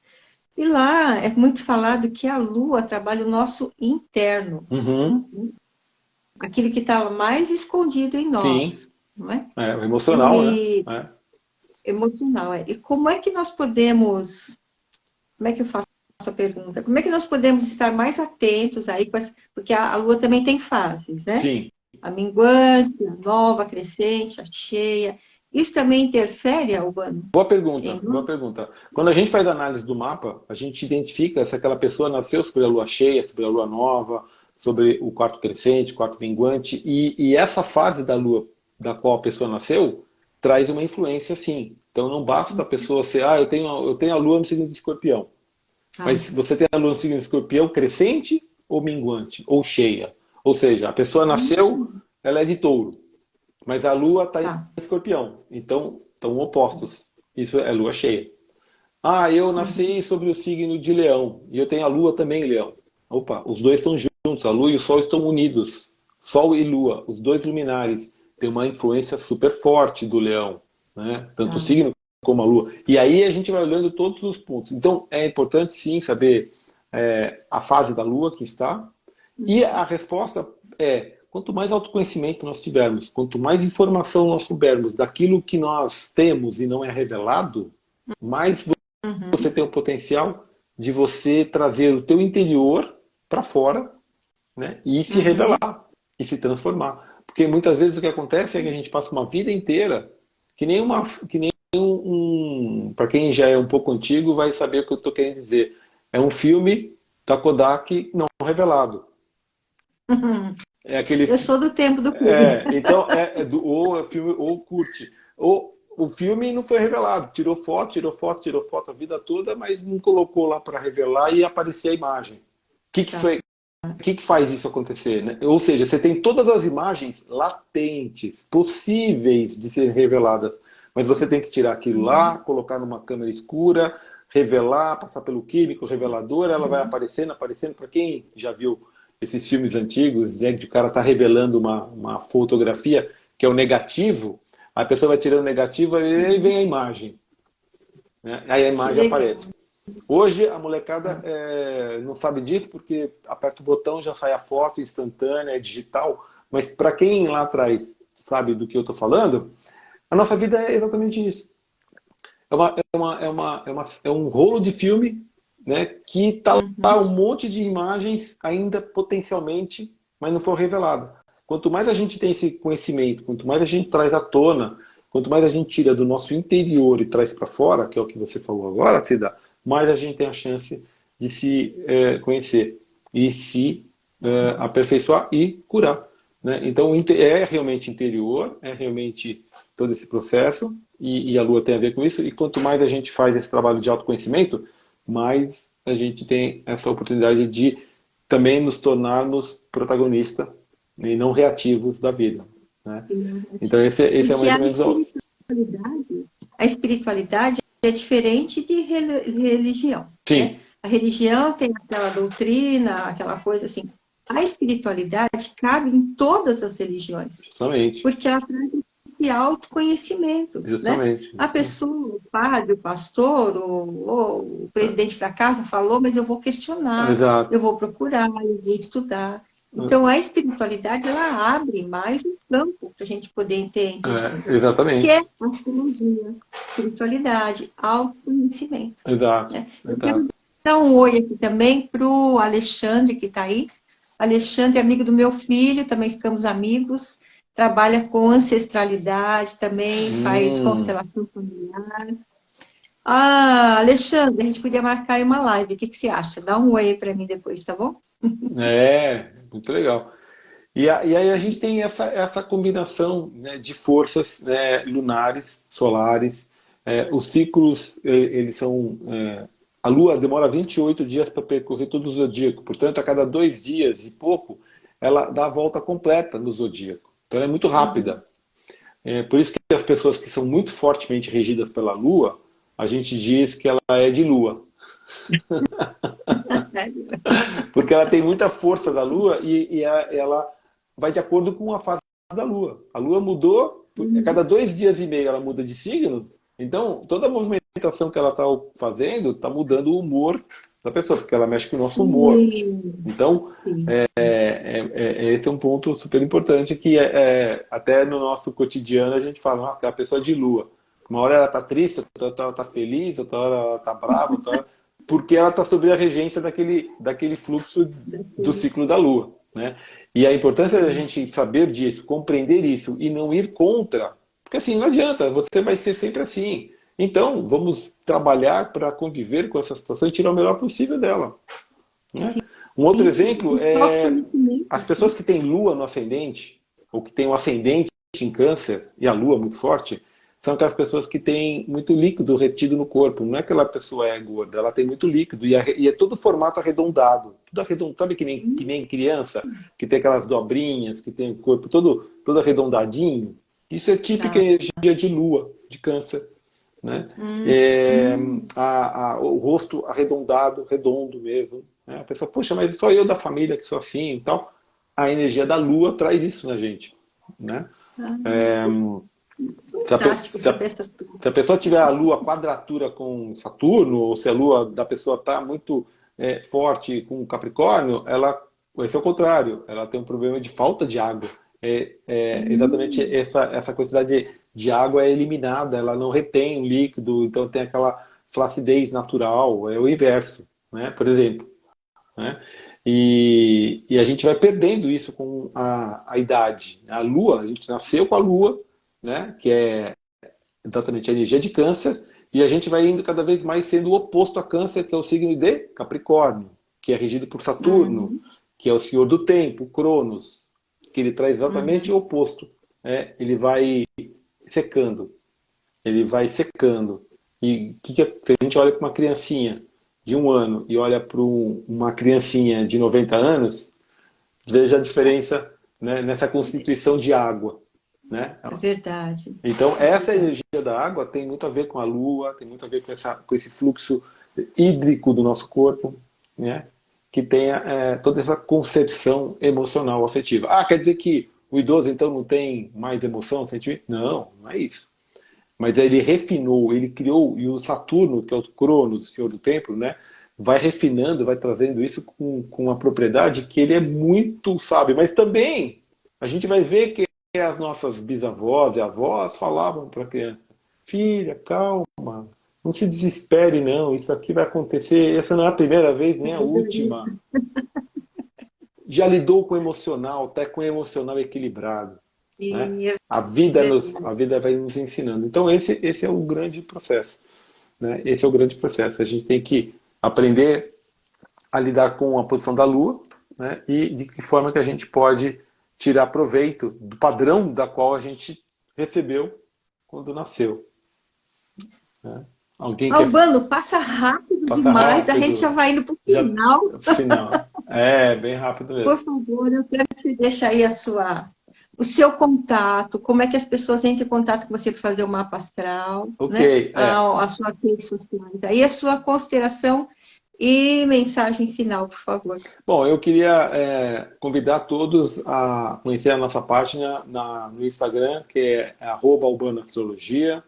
A: E lá é muito falado que a Lua trabalha o nosso interno,
B: Uhum,
A: aquilo que está mais escondido em
B: sim.
A: nós, não é?
B: O emocional, né?
A: E emocional, é. E como é que nós podemos, como é que eu faço essa pergunta? Como é que nós podemos estar mais atentos aí, porque a Lua também tem fases, né?
B: Sim.
A: A minguante, a nova, a crescente, a cheia. Isso também interfere, Albano?
B: Boa pergunta,
A: Em
B: boa
A: nós?
B: pergunta. Quando a gente faz análise do mapa, a gente identifica se aquela pessoa nasceu sobre a lua cheia, sobre a lua nova, sobre o quarto crescente, quarto minguante, e essa fase da lua da qual a pessoa nasceu traz uma influência, sim. Então não basta a pessoa ser, eu tenho a lua no signo de escorpião.
A: Tá.
B: Mas você tem a lua no signo de escorpião crescente ou minguante, ou cheia. Ou seja, a pessoa nasceu, ela é de touro. Mas a Lua está em
A: Tá.
B: Escorpião, então estão opostos. Isso é Lua cheia. Ah, eu
A: Uhum.
B: nasci sobre o signo de Leão e eu tenho a Lua também em Leão. Opa, os dois estão juntos, a Lua e o Sol estão unidos. Sol e Lua, os dois luminares, têm uma influência super forte do Leão, né? Tanto o
A: Tá.
B: signo como a Lua. E aí a gente vai olhando todos os pontos. Então é importante sim saber a fase da Lua que está. E a resposta é: quanto mais autoconhecimento nós tivermos, quanto mais informação nós soubermos daquilo que nós temos e não é revelado, mais você
A: Uhum.
B: tem o potencial de você trazer o teu interior para fora, né, e se
A: Uhum.
B: revelar e se transformar. Porque muitas vezes o que acontece é que a gente passa uma vida inteira que nem para quem já é um pouco antigo vai saber o que eu estou querendo dizer. É um filme da Kodak não revelado.
A: Uhum.
B: É aquele
A: Eu sou do tempo do clube.
B: então ou é filme ou curte. Ou o filme não foi revelado, tirou foto a vida toda, mas não colocou lá para revelar e aparecer a imagem.
A: Tá.
B: O que faz isso acontecer, né? Ou seja, você tem todas as imagens latentes, possíveis de serem reveladas, mas você tem que tirar aquilo lá,
A: Uhum.
B: colocar numa câmera escura, revelar, passar pelo químico, revelador, ela vai aparecendo, aparecendo. Para quem já viu esses filmes antigos, né, que o cara está revelando uma fotografia que é o negativo, a pessoa vai tirando o negativo e aí vem a imagem, né? Aí a
A: Que
B: imagem
A: legal.
B: aparece. Hoje a molecada não sabe disso porque aperta o botão já sai a foto instantânea, é digital. Mas para quem lá atrás sabe do que eu estou falando, a nossa vida é exatamente isso. É um rolo de filme, né, que está lá
A: Uhum.
B: um monte de imagens ainda potencialmente, mas não foi revelado. Quanto mais a gente tem esse conhecimento, quanto mais a gente traz à tona, quanto mais a gente tira do nosso interior e traz para fora, que é o que você falou agora, Cida, mais a gente tem a chance de se conhecer e se aperfeiçoar e curar. Né? Então é realmente interior, é realmente todo esse processo, e a Lua tem a ver com isso, e quanto mais a gente faz esse trabalho de autoconhecimento, mais a gente tem essa oportunidade de também nos tornarmos protagonistas e não reativos da vida. Né? Então esse é
A: Porque
B: mais ou menos o...
A: a espiritualidade é diferente de religião, né?
B: Sim,
A: A religião tem aquela doutrina, aquela coisa assim. A espiritualidade cabe em todas as religiões,
B: justamente.
A: porque ela traz esse autoconhecimento, né?
B: Justamente.
A: A
B: Justamente.
A: pessoa, o padre, o pastor, ou o presidente da casa falou, mas eu vou questionar,
B: Exato.
A: eu vou procurar, eu vou estudar. Então, a espiritualidade, ela abre mais um campo para a gente poder ter entendimento, que é
B: Exatamente.
A: a astrologia, espiritualidade, autoconhecimento,
B: Exato.
A: né? Eu quero
B: Exato.
A: dar um oi aqui também para o Alexandre, que está aí. Alexandre é amigo do meu filho, também ficamos amigos, trabalha com ancestralidade também, faz
B: Hum,
A: constelação familiar. Ah, Alexandre, a gente podia marcar aí uma live, o que que você acha? Dá um oi para mim depois, tá bom?
B: muito legal. E aí a gente tem essa combinação, né, de forças, né, lunares, solares. Os ciclos, eles são... a Lua demora 28 dias para percorrer todo o zodíaco. Portanto, a cada 2 dias e pouco, ela dá a volta completa no zodíaco. Então, ela é muito rápida. Por isso que as pessoas que são muito fortemente regidas pela Lua, a gente diz que ela é de Lua. Porque ela tem muita força da Lua e ela vai de acordo com a fase da Lua. A Lua mudou, a cada 2 dias e meio ela muda de signo, então toda a movimentação que ela está fazendo está mudando o humor da pessoa, porque ela mexe com o nosso humor. Então, esse é um ponto super importante que até no nosso cotidiano a gente fala que a pessoa é de Lua. Uma hora ela está triste, outra hora ela está feliz, outra hora ela está brava, outra hora... porque ela está sob a regência daquele fluxo do ciclo da Lua, né? E a importância da gente saber disso, compreender isso e não ir contra, porque assim, não adianta, você vai ser sempre assim. Então, vamos trabalhar para conviver com essa situação e tirar o melhor possível dela, né? Um outro exemplo é as pessoas que têm Lua no ascendente, ou que têm um ascendente em Câncer, e a Lua muito forte, são aquelas pessoas que têm muito líquido retido no corpo. Não é que aquela pessoa é gorda, ela tem muito líquido. E é todo formato arredondado. Tudo arredondado. Sabe que nem criança, que tem aquelas dobrinhas, que tem o corpo todo arredondadinho? Isso é típica energia de Lua, de Câncer, né? O rosto arredondado, redondo mesmo, né? A pessoa, poxa, mas só eu da família que sou assim e tal. A energia da Lua traz isso na gente, né? Se a pessoa tiver a Lua quadratura com Saturno, ou se a Lua da pessoa está muito forte com Capricórnio, ela vai ser o contrário. Ela tem um problema de falta de água. Exatamente essa quantidade de água é eliminada, ela não retém o líquido, então tem aquela flacidez natural, é o inverso, né? Por exemplo, né? E a gente vai perdendo isso com a idade. A Lua, a gente nasceu com a Lua, né? Que é exatamente a energia de Câncer, e a gente vai indo cada vez mais sendo o oposto a Câncer, que é o signo de Capricórnio, que é regido por Saturno, que é o senhor do tempo, Cronos, que ele traz exatamente o oposto. Ele vai secando. Ele vai secando. E se a gente olha para uma criancinha de 1 ano e olha para uma criancinha de 90 anos, veja a diferença, né, nessa constituição de água, né?
A: É verdade.
B: Então, essa energia da água tem muito a ver com a Lua, tem muito a ver com esse fluxo hídrico do nosso corpo, né? Que tenha toda essa concepção emocional, afetiva. Quer dizer que o idoso, então, não tem mais emoção, sentimento? Não, não é isso. Mas ele refinou, ele criou, e o Saturno, que é o Cronos, o senhor do tempo, né? Vai refinando, vai trazendo isso com uma propriedade que ele é muito sábio. Mas também, a gente vai ver que as nossas bisavós e avós falavam para a criança: filha, calma, não se desespere não, isso aqui vai acontecer, essa não é a primeira vez nem a última. Já lidou com o emocional, até com o emocional equilibrado, né? A vida vai nos ensinando. Então esse é o grande processo, né? Esse é o grande processo. A gente tem que aprender a lidar com a posição da Lua, né? E de que forma que a gente pode tirar proveito do padrão da qual a gente recebeu quando nasceu, né?
A: Albano, passa rápido demais, a gente já vai indo para o final.
B: Bem rápido mesmo.
A: Por favor, eu quero que você deixe aí o seu contato, como é que as pessoas entram em contato com você para fazer o mapa astral,
B: Ok,
A: né? A sua rede social, aí a sua consideração e mensagem final, por favor.
B: Bom, eu queria convidar todos a conhecer a nossa página no Instagram, que é @albanoastrologia.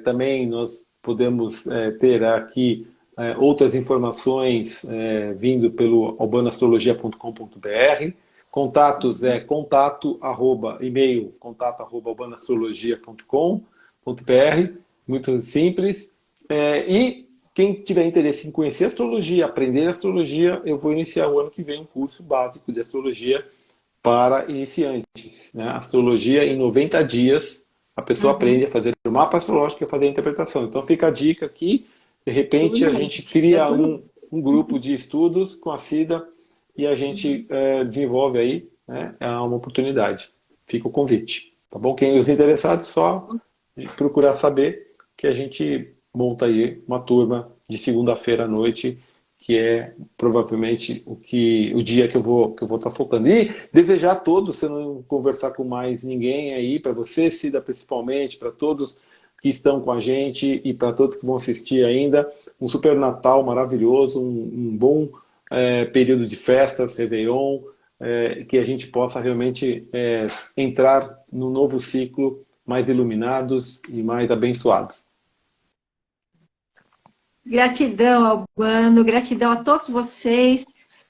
B: Também nós podemos ter aqui outras informações vindo pelo albanoastrologia.com.br. Contatos e-mail contato@albanoastrologia.com.br, muito simples. E quem tiver interesse em conhecer astrologia, aprender astrologia, eu vou iniciar o ano que vem um curso básico de astrologia para iniciantes, né? Astrologia em 90 dias, a pessoa aprende a fazer o mapa astrológico e a fazer a interpretação. Então fica a dica aqui, de repente a gente cria um grupo de estudos com a Cida e a gente desenvolve aí né, é uma oportunidade. Fica o convite, tá bom? Quem os interessados, só procurar saber que a gente monta aí uma turma de segunda-feira à noite, que é provavelmente o dia que eu vou estar soltando. E desejar a todos, se não conversar com mais ninguém aí, para você, Cida, principalmente, para todos que estão com a gente e para todos que vão assistir ainda, um super Natal maravilhoso, um bom período de festas, Réveillon, que a gente possa realmente entrar no novo ciclo mais iluminados e mais abençoados.
A: Gratidão, Albano, gratidão a todos vocês.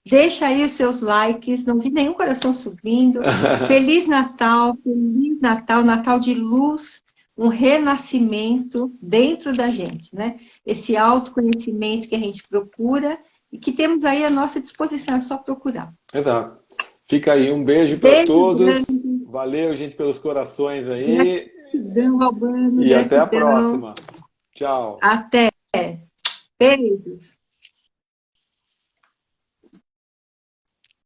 A: Deixa aí os seus likes, não vi nenhum coração subindo. Feliz Natal, Natal de luz, um renascimento dentro da gente, né? Esse autoconhecimento que a gente procura e que temos aí à nossa disposição, é só procurar.
B: Exato. Fica aí, um beijo para todos. Valeu, gente, pelos corações aí.
A: Gratidão, Albano.
B: E até a próxima. Tchau.
A: Até. Beijos.